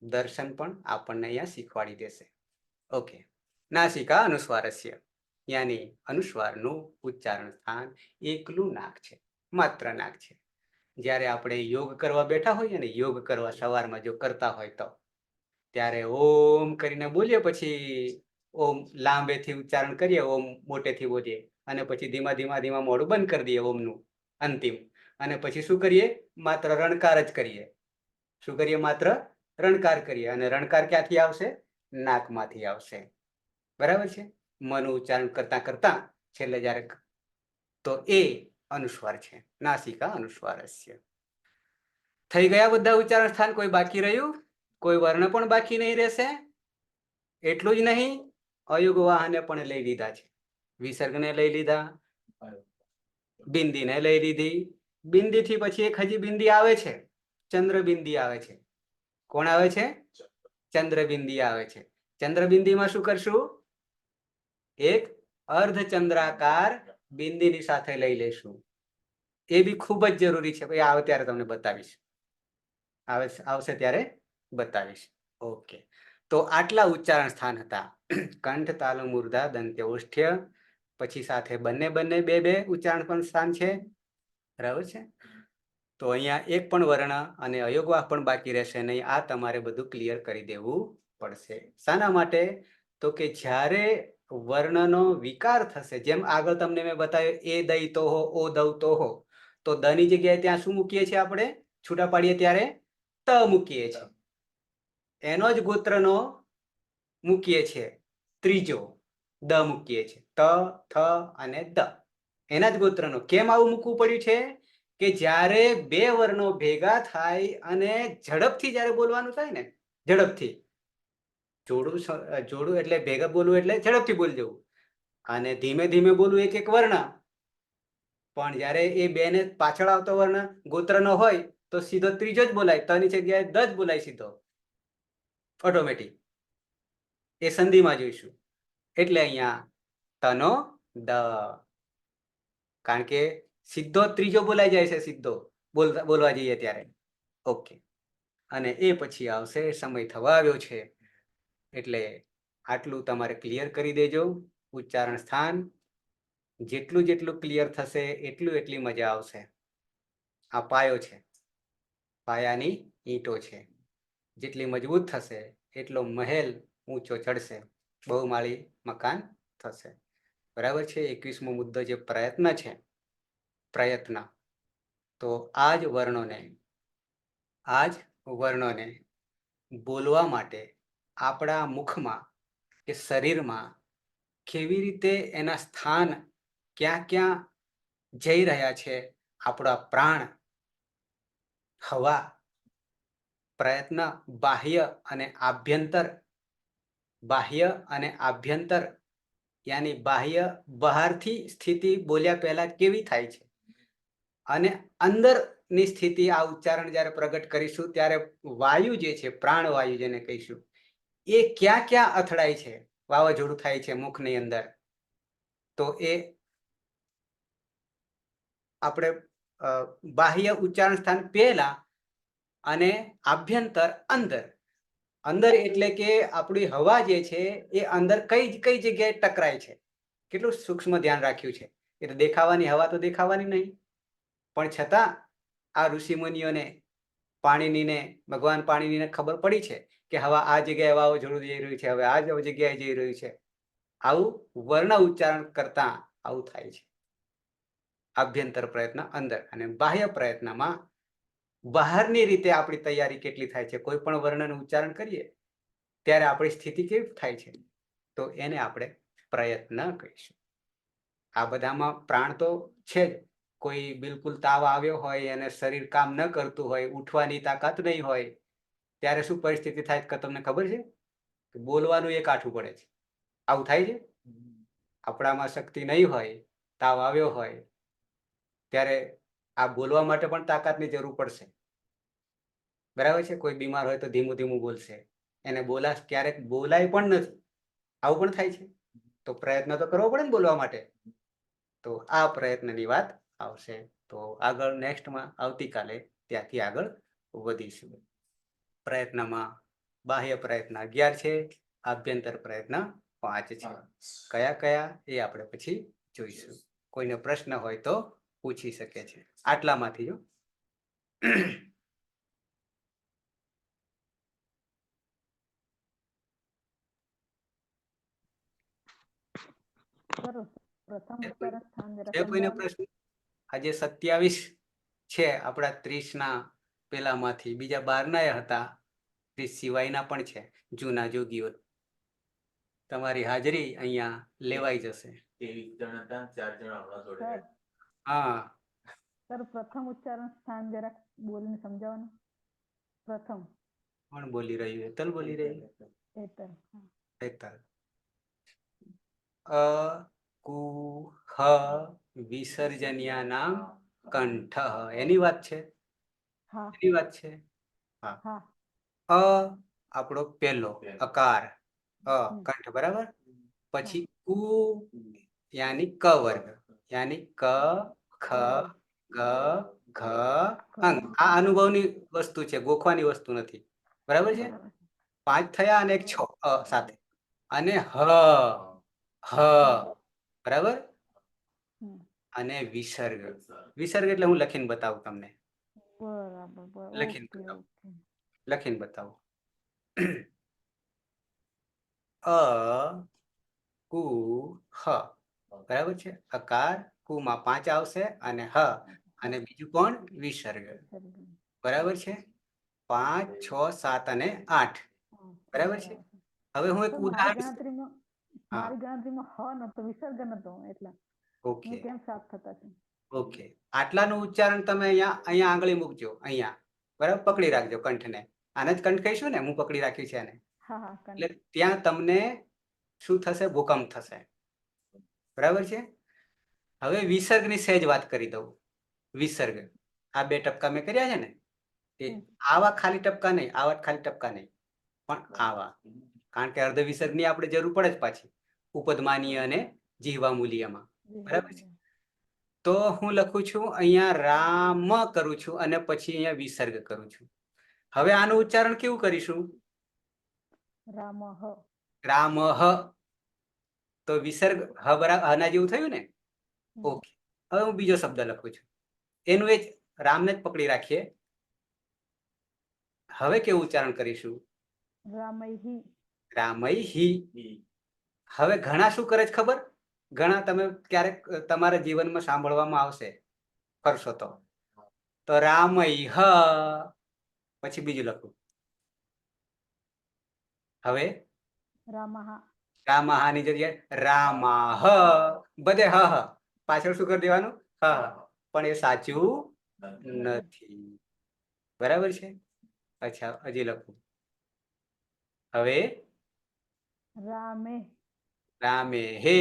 દર્શન પણ આપણને અહીંયા શીખવાડી દેશે. ઓકે, નાસિકા અનુસ્વારસ્ય, યાની અનુસ્વારનું ઉચ્ચારણ સ્થાન એકલું નાક છે, માત્ર નાક છે. જ્યારે આપણે યોગ કરવા બેઠા હોઈએ ને, યોગ કરવા સવારમાં જો કરતા હોય તો ત્યારે ઓમ કરીને બોલીએ, પછી ઓમ લાંબેથી ઉચ્ચારણ કરીએ, ઓમ મોટેથી બોલીએ, અને પછી ધીમા ધીમા ધીમા મોઢું બંધ કરી દઈએ ઓમનું અંતિમ, અને પછી શું કરીએ? માત્ર રણકાર જ કરીએ. શું કરીએ? માત્ર રણકાર કરીએ. અને રણકાર ક્યાંથી આવશે? નાકમાંથી આવશે. બરાબર છે? મનનું ઉચ્ચારણ કરતા કરતા છેલ્લે જ્યારે, તો એ અનુસ્વાર છે, નાસિકા અનુસ્વારસ્ય. થઈ ગયા બધા ઉચ્ચારણ સ્થાન? કોઈ બાકી રહ્યું? કોઈ વર્ણ પણ બાકી નહીં રહેશે. એટલું જ નહીં, અયુગવાહને પણ લઈ લીધા છે. વિસર્ગને લઈ લીધા, બિંદીને લઈ લીધી. બિંદીથી પછી એક હજી બિંદી આવે છે, ચંદ્રબિંદી આવે છે. કોણ આવે છે? ચંદ્રબિંદી આવે છે. ચંદ્રબિંદીમાં શું કરશું? એક અર્ધચંદ્રાકાર બિંદીની સાથે લઈ લેશું. એ બી ખૂબ જ જરૂરી છે. ભાઈ આવે ત્યારે તમને બતાવીશ, આવશે ત્યારે બતાવીશ. ઓકે, તો આટલા ઉચ્ચારણ સ્થાન હતા. કંઠ, તાલુ, મૂર્ધા, દંત્ય, ઓષ્ઠ્ય, પછી સાથે બંને બંને બે બે ઉચ્ચારણ પણ સ્થાન છે. બરાબર છે. તો અહીંયા એક પણ વર્ણ અને અયોગવાહ પણ બાકી રહેશે નહીં. આ તમારે બધું ક્લિયર કરી દેવું પડશે. શાના માટે? તો કે જ્યારે વર્ણનો વિકાર થશે, જેમ આગળ તમને મેં બતાવ્યું, એ દઈ તો હો, ઓ દઉ તો હો, તો દ ની જગ્યાએ ત્યાં શું મૂકીએ છીએ આપણે? છૂટા પાડીએ ત્યારે ત મૂકીએ છીએ. એનો જ ગોત્રનો મૂકીએ છીએ ત્રીજો, દ મૂકીએ છીએ. ત, થ અને દ એના જ ગોત્રનો. કેમ આવું મૂકવું પડ્યું છે? કે જ્યારે બે વર્ણો ભેગા થાય અને ઝડપથી જ્યારે બોલવાનું થાય ને, ઝડપથી જોડું એટલે ભેગા બોલવું એટલે ઝડપથી બોલી જવું, અને ધીમે ધીમે બોલવું એક એક વર્ણ. પણ જ્યારે એ બે ને પાછળ આવતો વર્ણ ગોત્રનો હોય તો સીધો ત્રીજો જ બોલાય, તની જગ્યાએ દ જ બોલાય સીધો, ઓટોમેટિક. એ સંધિમાં જોઈશું. એટલે અહીંયા તનો દ, કારણ કે સીધો ત્રીજો બોલાઈ જાય છે, સીધો બોલવા જઈએ ત્યારે. ઓકે, અને એ પછી આવશે સમય થવા આવ્યો છે, એટલે આટલું તમારે ક્લિયર કરી દેજો. ઉચ્ચારણ સ્થાન જેટલું જેટલું ક્લિયર થશે એટલી મજા આવશે. આ પાયો છે, પાયાની ઈંટો છે. જેટલી મજબૂત થશે એટલો મહેલ ઊંચો ચડશે, બહુમાળી મકાન થશે. બરાબર છે. 21મો મુદ્દો જે પ્રયત્ન છે, પ્રયત્ન, તો આ જ વર્ણોને બોલવા માટે આપણા મુખમાં કે શરીરમાં કેવી રીતે એના સ્થાન ક્યાં ક્યાં જઈ રહ્યા છે, આપણા પ્રાણ, હવા, પ્રયત્ન, બાહ્ય અને આભ્યંતર, યાની બાહ્ય બહારથી સ્થિતિ બોલ્યા પહેલા કેવી થાય છે, અને અંદરની સ્થિતિ આ ઉચ્ચારણ જ્યારે પ્રગટ કરીશું ત્યારે વાયુ જે છે, પ્રાણવાયુ જેને કહીશું, એ ક્યાં ક્યાં અથડાય છે, વાવાઝોડું થાય છે મુખની અંદર, તો એ આપણે બાહ્ય ઉચ્ચારણ સ્થાન પહેલા અને આભ્યંતર અંદર એટલે કે આપણી હવા જે છે એ અંદર કઈ જગ્યાએ ટકરાય છે, કેટલું સૂક્ષ્મ ધ્યાન રાખ્યું છે. એ તો દેખાવાની હવા તો દેખાવાની નહીં, પણ છતાં આ ઋષિમુનિઓને પાણીનીને ભગવાન પાણીનીને ખબર પડી છે કે હવા આ જગ્યાએ વાવાઝોડું જઈ રહ્યું છે, હવે આ જગ્યાએ જઈ રહ્યું છે. આવું વર્ણ ઉચ્ચારણ કરતા આવું થાય છે. આભ્યંતર પ્રયત્ન અંદર, અને બાહ્ય પ્રયત્નમાં બહારની રીતે આપણી તૈયારી કેટલી થાય છે. કોઈ પણ વર્ણનું ઉચ્ચારણ કરીએ ત્યારે આપણી સ્થિતિ કેવી થાય છે, તો એને આપણે પ્રયત્ન કહીશું. આ બધામાં પ્રાણ તો છે જ. કોઈ બિલકુલ તાવ આવ્યો હોય અને શરીર કામ ન કરતું હોય, ઉઠવાની તાકાત નહીં હોય, ત્યારે શું પરિસ્થિતિ થાય તમને ખબર છે? બોલવાનું એ કાઠું પડે છે. આવું થાય છે. આપણામાં શક્તિ નહીં હોય, તાવ આવ્યો હોય, ત્યારે આ બોલવા માટે પણ તાકાતની જરૂર પડશે. બરાબર છે. કોઈ બીમાર હોય તો ધીમું ધીમું બોલશે, એને ક્યારેક બોલાય પણ નથી, આવું પણ થાય છે. તો પ્રયત્ન તો કરવો પડે ને બોલવા માટે. તો આ પ્રયત્નની વાત આવશે. તો આગળ નેક્સ્ટમાં આવતીકાલે ત્યાંથી આગળ વધીશું. પ્રયત્નમાં બાહ્ય પ્રયત્ન 11 છે, આભ્યંતર પ્રયત્ન 5 છે. કયા એ આપણે પછી જોઈશું. કોઈને પ્રશ્ન હોય તો પૂછી શકે છે. આટલામાંથી જો કોઈને પ્રશ્ન? આજે 27 છે આપણા 30ના પેલામાંથી, બીજા 12ના હતા, 30 સિવાયના પણ છે, જૂના જોગીઓ. તમારી હાજરી અહીંયા લેવાઈ જશે. 23 જણ હતા, 4 જણ હમણાં જોડે. હા, સર પ્રથમ ઉચ્ચારણ સ્થાન જરાક બોલીને સમજાવવાનું. પ્રથમ કોણ બોલી રહ્યું? હેતલ બોલી રહી. હેતલ. હેતલ. અ કુ હ વિસર્જન્યાનામ કંઠ, એની વાત છે. હા એની વાત છે. હા. હા અ આપણો પહેલો અકાર, કંઠ, બરાબર. પછી ઉ યાની ક વર્ગ, યાની ક, ખ, ગ ઘ અંગ. આ અનુભવની વસ્તુ છે, ગોખવાની વસ્તુ નથી. બરાબર છે? 5 થયા અને એક 6 સાથે અને હ બરાબર. હમ. અને વિસર્ગ. વિસર્ગ એટલે હું લખીને બતાવું તમને. બરાબર લખીને ઓકે બતાવું. ઓકે લખીને બતાવું. અ કુ હ. બરાબર છે? અકાર કુમાં 5 આવશે અને હ અને બીજું કોણ? વિસર્ગ. બરાબર છે? 5 6 7 અને 8. બરાબર છે? હવે હું એક તો મારી ઉદાહરણ. ગણતરીમાં હા. મારી ગણતરીમાં હ નતો, વિસર્ગ નતો, એટલે ઓકે હું કેમ સાફ થતા છે. ઓકે. આટલાનું ઉચ્ચારણ તમે અહીંયા આંગળી મૂકજો. અહીંયા બરાબર, પકડી રાખજો કંઠને. આને જ કંઠ કહીશું ને, હું પકડી રાખ્યું છે એને. હા હા એટલે ત્યાં તમને શું થશે? ભૂકંપ થશે. બરાબર છે? હવે વિસર્ગની સહેજ વાત કરી દઉં. વિસર્ગ આ 2 ટપકા મેં કર્યા છે ને, એ આવા ખાલી ટપકા નહીં, આવા ખાલી ટપકા નહીં, પણ આવા. કારણ કે અર્ધ વિસર્ગની આપણે જરૂર પડે જ પાછી ઉપદમાનીય અને જીહવા મૂલ્યમાં. બરાબર છે? તો હું લખું છું અહીંયા રામ કરું છું અને પછી અહીંયા વિસર્ગ કરું છું. હવે આનું ઉચ્ચારણ કેવું કરીશું? રામ હ. રામ તો વિસર્ગ હ બરાબર હના જેવું થયું ને. ઓકે. હવે હું બીજો શબ્દ લખું છું, એનું એ જ રામને જ પકડી રાખીએ. હવે કેવું ઉચ્ચારણ કરીશું? રામૈહી. રામૈહી. હવે ઘણા શું કરે છે ખબર? ઘણા તમે ક્યારેક તમારા જીવનમાં સાંભળવામાં આવશે, કરશો તો રામૈહ પછી બીજું લખું. હવે રામહા. રામાહાની જગ્યાએ રામાહ. બધે હ પાછળ શું કરી દેવાનું? હ. પણ એ સાચું નથી. બરાબર છે? અચ્છા, હજી લખું. હવે રામે. રામે હે.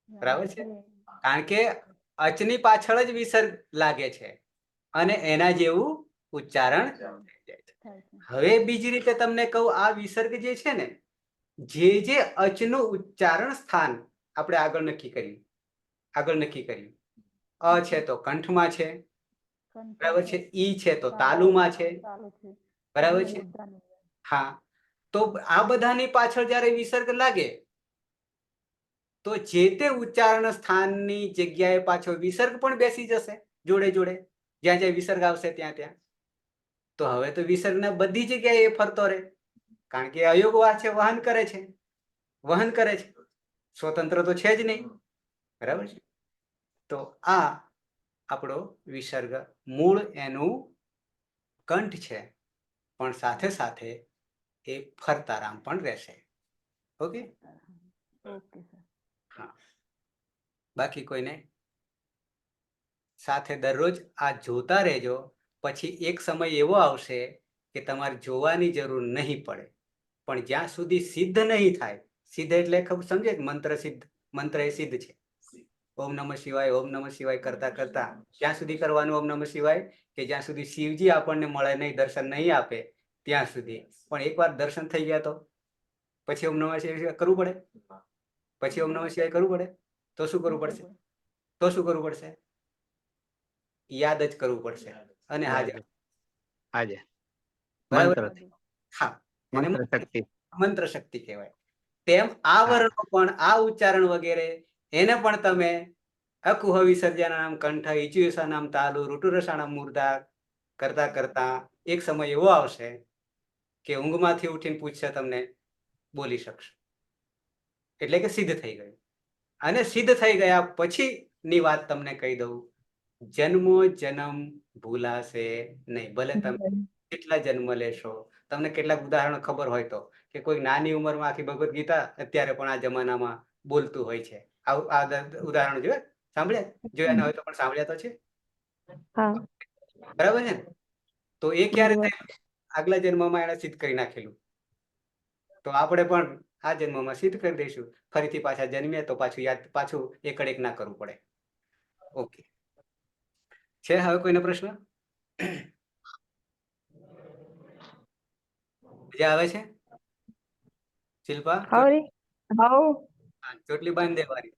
બરાબર છે? રામે. કારણ કે અચની પાછળ જ વિસર્ગ લાગે છે અને એના જેવું ઉચ્ચારણ થઈ જાય છે. થાય છે. હવે બીજી રીતે તમને કહું, આ વિસર્ગ જે છે ને, જે અચનું ઉચ્ચારણ સ્થાન આપણે આગળ નક્કી કર્યું. અ છે તો કંઠમાં છે. બરાબર છે? ઈ છે તો તાલુમાં છે. ચાલુ છે. બરાબર છે? હા. તો આ બધાની પાછળ જ્યારે વિસર્ગ લાગે તો જે તે ઉચ્ચારણ સ્થાનની જગ્યાએ પાછો વિસર્ગ પણ બેસી જશે જોડે જોડે. જ્યાં જ્યાં વિસર્ગ આવશે ત્યાં. તો હવે તો વિસર્ગને બધી જગ્યાએ ફરતો રહે, કારણ કે અયોગવા છે, વહન કરે છે. સ્વતંત્ર તો છે જ નહીં. બરાબર છે? તો આ આપણો વિસર્ગ મૂળ એનું કંઠ છે, પણ સાથે સાથે એ ફરતા રામ પણ રહેશે. ઓકે. Okay sir. હા. બાકી કોઈને? સાથે દરરોજ આ જોતા રહેજો. પછી એક સમય એવો આવશે કે તમારે જોવાની જરૂર નહીં પડે. પણ જ્યાં સુધી સિદ્ધ નહીં થાય, સિદ્ધ એટલે ખબર સમજે? મંત્ર સિદ્ધ. મંત્ર એ સિદ્ધ છે. ઓમ નમઃ શિવાય, ઓમ નમઃ શિવાય કરતા કરતા ક્યાં સુધી કરવાનું ઓમ નમઃ શિવાય? કે જ્યાં સુધી શિવજી આપણને મળે નહીં, દર્શન નહીં આપે ત્યાં સુધી. પણ એકવાર દર્શન થઈ ગયા તો પછી ઓમ નમઃ શિવાય કરવું પડે. પછી ઓમ નમઃ શિવાય કરવું પડે. તો શું કરવું પડશે? યાદ જ કરવું પડશે. અને હાજર. હાજર. બરાબર. મંત્રથી. હા, એને મંત્ર શક્તિ. મંત્ર શક્તિ કહેવાય. તેમ આ વર્ણો પણ, આ ઉચ્ચારણ વગેરે એને પણ તમે અકુહ વિસર્જનાનામ કંઠ ઇચ્યુષાનામ તાલુ ઋતુરસાણામ મૂર્ધા કરતા કરતા એક સમય એવો આવશે કે ઊંઘમાંથી ઉઠીને પૂછશે તમને, બોલી શકશો. એટલે કે સિદ્ધ થઈ ગયું. અને સિદ્ધ થઈ ગયા પછી ની વાત તમને કહી દઉં. જન્મો જન્મ ભૂલાશે નહીં. ભલે તમે કેટલા જન્મ લેશો. તમને કેટલાક ઉદાહરણો ખબર હોય તો, કે કોઈ નાની ઉંમરમાં આખી ભગવદ્ ગીતા અત્યારે પણ આ જમાનામાં બોલતું હોય છે. આ ઉદાહરણ જોયા ન હોય તો પણ સાંભળ્યા તો છે. બરાબર છે ને? તો એ ક્યારે થયેલું? આગલા જન્મમાં એને સિદ્ધ કરી નાખેલું. તો આપણે પણ આ જન્મમાં સિદ્ધ કરી દઈશું. ફરીથી પાછા જન્મીએ તો પાછું એકડ એક ના કરવું પડે. ઓકે. છે હવે કોઈનો પ્રશ્ન? મજા આવે છે? શિલ્પા ચોટલી બાંધી દેવાની.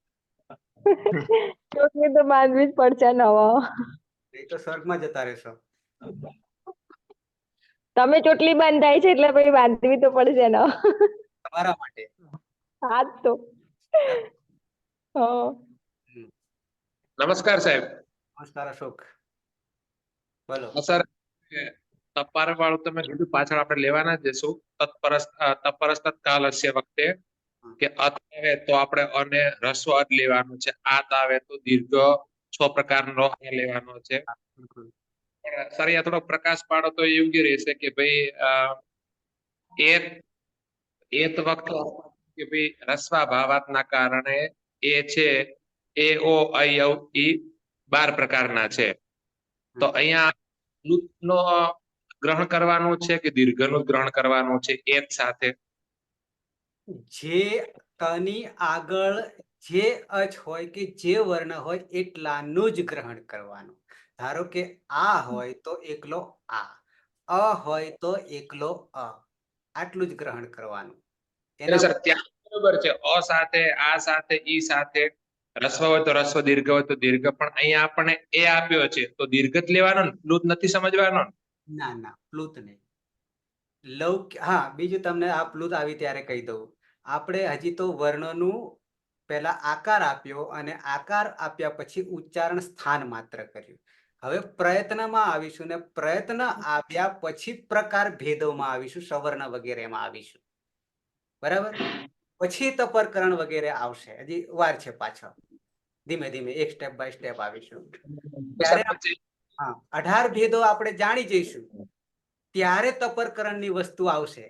ચોટલી તો બાંધવી જ પડશે નવો. એ તો સ્વર્ગમાં જતા રહેશો. તમે ચોટલી બાંધાય છે એટલે પછી બાંધવી તો પડશે ને. તમારા માટે. હા જ તો. હા. નમસ્કાર સાહેબ. નમસ્કાર અશોક, બોલો. સર, તપાર વાળું તમે કીધું પાછળ આપણે લેવાના જ જશું. તત્પરસ્ત કાલસ્ય વખતે કે અત આવે તો આપણે અને રસ્વ અત લેવાનું છે, આત આવે તો દીર્ઘ 6 પ્રકારનો લેવાનો છે. પણ સર અહીંયા થોડો પ્રકાશ પાડો તો યોગ્ય રહેશે કે ભાઈ એત વખતે કે ભાઈ રસ્વા ભાવાતના કારણે એ છે એ ઓ આઈ ઔ ઈ 12 પ્રકારના છે. તો અહીંયા લુપ્તનો ગ્રહણ કરવાનું છે કે દીર્ઘનું ગ્રહણ કરવાનું છે એક સાથે? જે તની આગળ જે અચ હોય કે જે વર્ણ હોય એટલાનું જ ગ્રહણ કરવાનું. ધારો કે આ હોય તો એકલો આ, અ હોય તો એકલો અ, આટલું જ ગ્રહણ કરવાનું. એટલે સર ત્યાં બરોબર છે, અ સાથે, આ સાથે, ઈ સાથે, રસ્વ હોય તો રસ્વ, દીર્ઘ હોય તો દીર્ઘ, પણ અહીંયા આપણને એ આપ્યો છે તો દીર્ઘ જ લેવાનો ને, પ્લુત નથી સમજવાનો ને? ના ના, પ્લુત નહીં. હા, બીજું તમને આ પ્લુત આવી ત્યારે કહી દઉં. આપણે હજી તો વર્ણનું પહેલા આકાર આપ્યો અને આકાર આપ્યા પછી ઉચ્ચારણ સ્થાન માત્ર કર્યું. હવે પ્રયત્નમાં આવીશું ને પ્રયત્ન આપ્યા પછી પ્રકાર ભેદોમાં આવીશું, સવર્ણ વગેરેમાં આવીશું. બરાબર? પછી તપરકરણ વગેરે આવશે. હજી વાર છે પાછળ. ધીમે ધીમે એક સ્ટેપ બાય સ્ટેપ આવીશું. ત્યારે હા, 18 ભેદો આપણે જાણી જઈશું ત્યારે તપરકરણની વસ્તુ આવશે,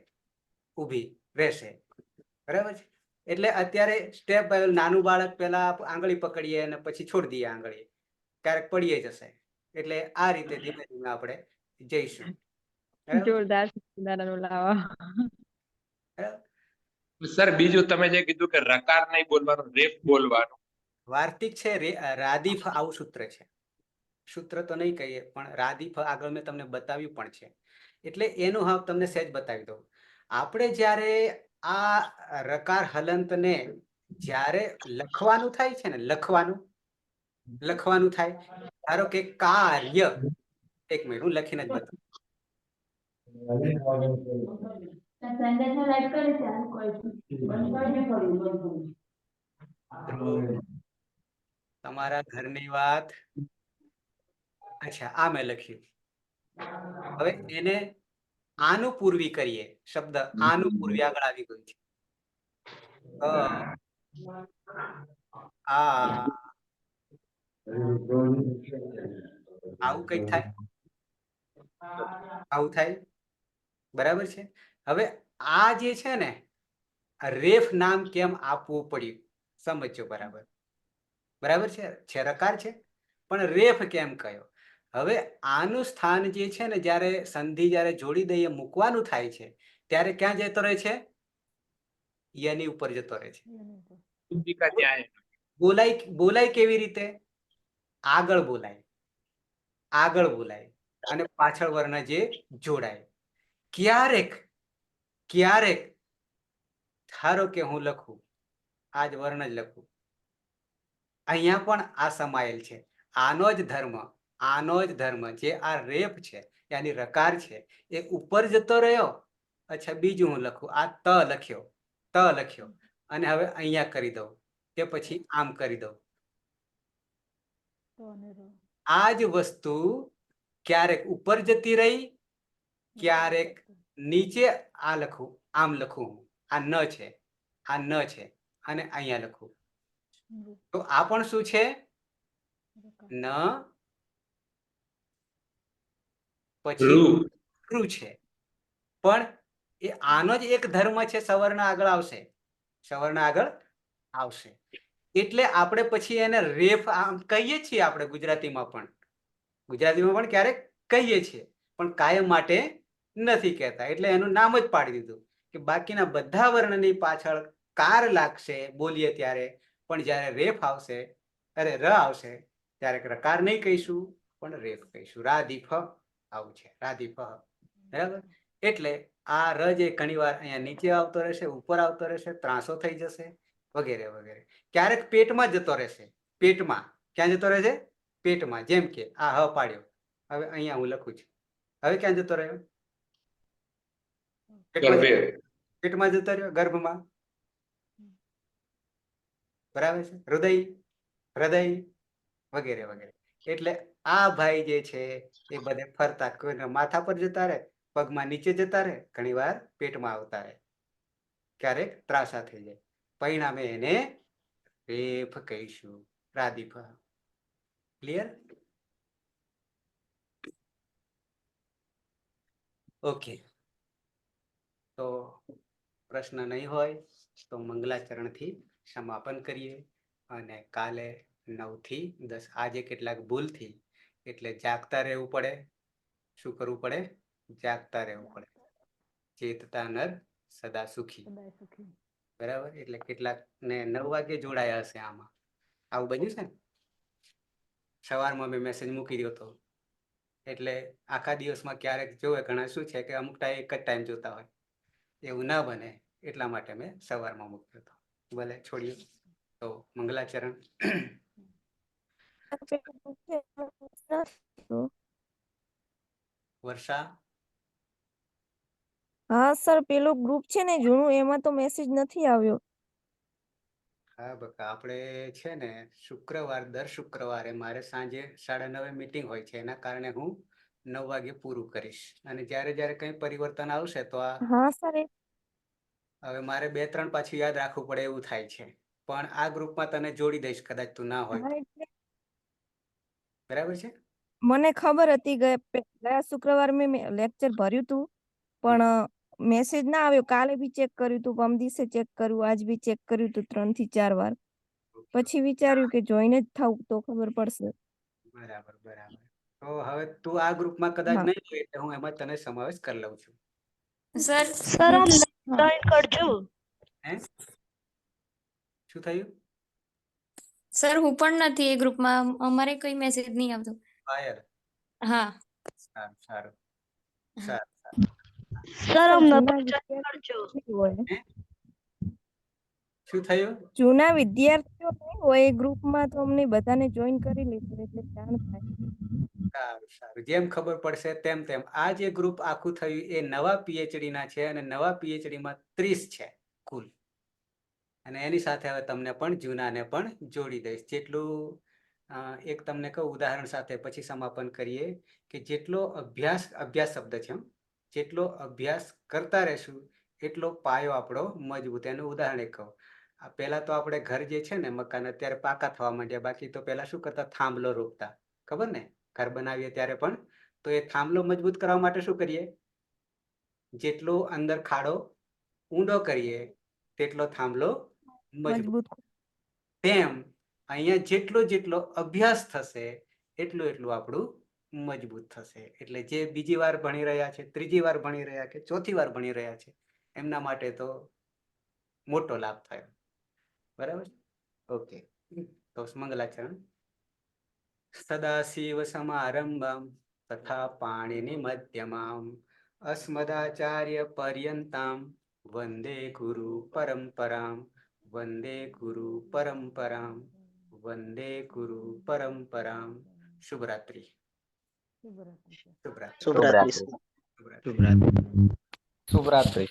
ઊભી રહેશે. બરાબર છે? એટલે અત્યારે સ્ટેપ બાય નાનું બાળક પહેલા આંગળી પકડીએ અને પછી છોડી દઈએ આંગળી, ક્યારેક પડીએ જશે. એટલે આ રીતે ધીમે ધીમે આપણે જઈશું. જોરદાર લાવા. સર બીજું તમે જે કીધું કે રકાર નહીં બોલવાનો, રેફ બોલવાનો. વાર્તિક છે, રાદીફ આવું સૂત્ર છે. સૂત્ર તો નહીં કહીએ પણ રાદીફ આગળ મેં તમને બતાવ્યું પણ છે. એટલે એનું હા તમને સહેજ બતાવી દઉં. આપણે જ્યારે આ રકાર હલંતને જ્યારે લખવાનું થાય છે ને, લખવાનું થાય, ધારો કે કાર્ય, એક મિનિટ હું લખીને જ બતાવું. તમારા ઘરની વાત. અચ્છા, આ મેં લખ્યું. હવે એને આનું પૂર્વી કરીએ. શબ્દ આનું પૂર્વી આગળ આવી ગયું છે. આવું કઈક થાય, આવું થાય. બરાબર છે? હવે આ જે છે ને, રેફ નામ કેમ આપવું પડ્યું સમજો. બરાબર? બરાબર છે, રકાર છે પણ રેફ કેમ કયો? હવે આનું સ્થાન જે છે ને, જ્યારે સંધિ જ્યારે જોડી દઈએ મૂકવાનું થાય છે ત્યારે ક્યાં જતો રહે છે? યની ઉપર જતો રહે છે. બોલાય કેવી રીતે? આગળ બોલાય અને પાછળ વર્ણ જે જોડાય. ક્યારેક ધારો કે હું લખું, આજ વર્ણ જ લખું, અહીંયા પણ આ સમાયેલ છે. આનો જ ધર્મ જે આ રેફ છે, યાની રકાર છે, એ ઉપર જતો રહ્યો. અચ્છા, બીજું હું લખું, આ ત લખ્યો અને હવે અહીંયા કરી દઉં કે પછી આમ કરી દઉં. આ જ વસ્તુ ક્યારેક ઉપર જતી રહી, ક્યારેક નીચે આ લખું, આમ લખું, આ ન છે અને અહીંયા લખું. તો આ પણ શું છે? ન પછી રૂ છે. પણ એ આનો જ એક ધર્મ છે. સવર્ણ આગળ આવશે. એટલે આપણે પછી એને રેફ આમ કહીએ છીએ. આપણે ગુજરાતીમાં પણ ક્યારેક કહીએ છીએ, પણ કાયમ માટે નથી કહેતા. એટલે એનું નામ જ પાડી દીધું કે બાકીના બધા વર્ણની પાછળ કાર લાગશે બોલીએ ત્યારે, પણ જ્યારે રેફ આવશે, ર આવશે, ત્યારે રકાર નહીં કહીશું પણ રેફ કહીશું. રાદીફ આવું છે, રાદીફ. બરાબર? એટલે આ ર જે ઘણી વાર અહીંયા નીચે આવતો રહેશે, ઉપર આવતો રહેશે, ત્રાસો થઈ જશે, વગેરે. ક્યારેક પેટમાં જતો રહેશે. પેટમાં ક્યાં જતો રહે છે? પેટમાં. જેમ કે આ હ પાડ્યો, હવે અહીંયા હું લખું છું, હવે ક્યાં જતો રહ્યો? પેટમાં ગર્ભે પેટમાં જતો રહ્યો, ગર્ભમાં. બરાબર છે. હૃદય, હૃદય વગેરે વગેરે. એટલે આ ભાઈ જે છે એ બધે ફરતા, કોઈના માથા પર જતા રહે, પગમાં નીચે જતા રહે, ઘણી વાર પેટમાં આવતા રહે, ક્યારેક ત્રાસા થઈ જાય, પરિણામે એને રેફ કહીશું, પ્રાદીપ. ક્લિયર? ઓકે, તો પ્રશ્ન નહીં હોય તો મંગલાચરણથી સમાપન કરીએ, અને કાલે 9 થી 10 આજે કેટલાક ભૂલથી એટલે જાગતા રહેવું પડે. શું કરવું પડે? જાગતા રહેવું પડે. ચેતતા નર સદા સુખી. સદાય સુખી. બરાબર. એટલે કેટલાક ને 9 વાગે જોડાયા હશે આમાં. આવું બન્યું છે ને? સવારમાં મેં મેસેજ મૂકી દીધો હતો, એટલે આખા દિવસમાં ક્યારેક જોવે ઘણા શું છે કે અમુક ટાઈમ એક જ ટાઈમ જોતા હોય, એવું ના બને એટલા માટે મેં સવારમાં મૂક્યો હતો. ભલે છોડ્યું. તો મંગલાચરણ. વર્ષા. હા સર, પેલું ગ્રુપ છે ને જૂનું, એમાં તો મેસેજ નથી આવ્યો. હા બકા, આપણે છે ને દર શુક્રવારે મારે સાંજે 9:30 મીટિંગ હોય છે, એના કારણે હું 9 વાગે પૂરું કરીશ. અને જ્યારે જ્યારે કંઈ પરિવર્તન આવશે તો આ હા સર, હવે મારે 2-3 પાછું યાદ રાખવું પડે એવું થાય છે, પણ આ ગ્રુપમાં તને જોડી દઈશ કદાચ તું ના હોય તો. બરાબર છે. મને ખબર હતી ગયા શુક્રવાર મેં લેક્ચર ભર્યું હતું, પણ મેસેજ ના આવ્યો. કાલે બી ચેક કર્યું હતું, પરમ દિવસે ચેક કર્યું, આજ બી ચેક કર્યું હતું 3 થી 4 વાર. પછી વિચાર્યું કે જોઈને જ થવું તો ખબર પડશે. બરાબર બરાબર. તો હવે તું આ ગ્રુપમાં કદાચ હા. નહીં હોય એટલે હું એમાં તને સમાવેશ કરી લઉં છું. સર જોઈન કરજો. હે? શું થયું? સર હું પણ નથી એ ગ્રુપમાં, અમારે કોઈ મેસેજ નહીં આવતો. ફાયર. હા સારું સારું સારું. સર જૂના વિદ્યાર્થીઓ હોય. હે? શું થયું? જૂના વિદ્યાર્થીઓ નહીં હોય એ ગ્રુપમાં, તો અમને બધાને જોઈન કરી લીધું એટલે જાણ થાય. સારું સારું. જેમ ખબર પડશે તેમ તેમ. આ જે ગ્રુપ આખું થયું એ નવા પીએચડી ના છે, અને નવા પીએચડી માં 30 છે કુલ. અને એની સાથે હવે તમને પણ જૂનાને પણ જોડી દઈશ. જેટલું એક તમને કહું ઉદાહરણ સાથે, પછી સમાપન કરીએ, કે જેટલો અભ્યાસ શબ્દ છે, જેટલો અભ્યાસ કરતા રહેશું એટલો પાયો આપણો મજબૂત. એનું ઉદાહરણ એક કહું. પહેલા તો આપણે ઘર જે છે ને મકાન અત્યારે પાકા થવા માંડ્યા, બાકી તો પહેલા શું કરતા? થાંભલો રોપતા, ખબર ને? ઘર બનાવીએ ત્યારે પણ. તો એ થાંભલો મજબૂત કરવા માટે શું કરીએ? જેટલો અંદર ખાડો ઊંડો કરીએ તેટલો થાંભલો મજબૂત. તેમ અહીંયા જેટલો અભ્યાસ થશે એટલું આપણું મજબૂત થશે. એટલે જે બીજી વાર ભણી રહ્યા છે, ત્રીજી વાર ભણી રહ્યા કે ચોથી વાર ભણી રહ્યા છે, એમના માટે તો મોટો લાભ થયો. બરાબર. ઓકે, તો મંગલાચરણ. સદાશિવ સમારંભમ તથા પાણીની મધ્યમામ અસ્મદાચાર્ય પર્યંતામ વંદે ગુરુ પરંપરામ. વંદે ગુરુ પરંપરામ. વંદે ગુરુ પરંપરામ. શુભરાત્રિ. શુભરાત્રિ. શુભરાત્રિ. શુભરાત્રિ. શુભરાત્રિ. શુભરાત્રી.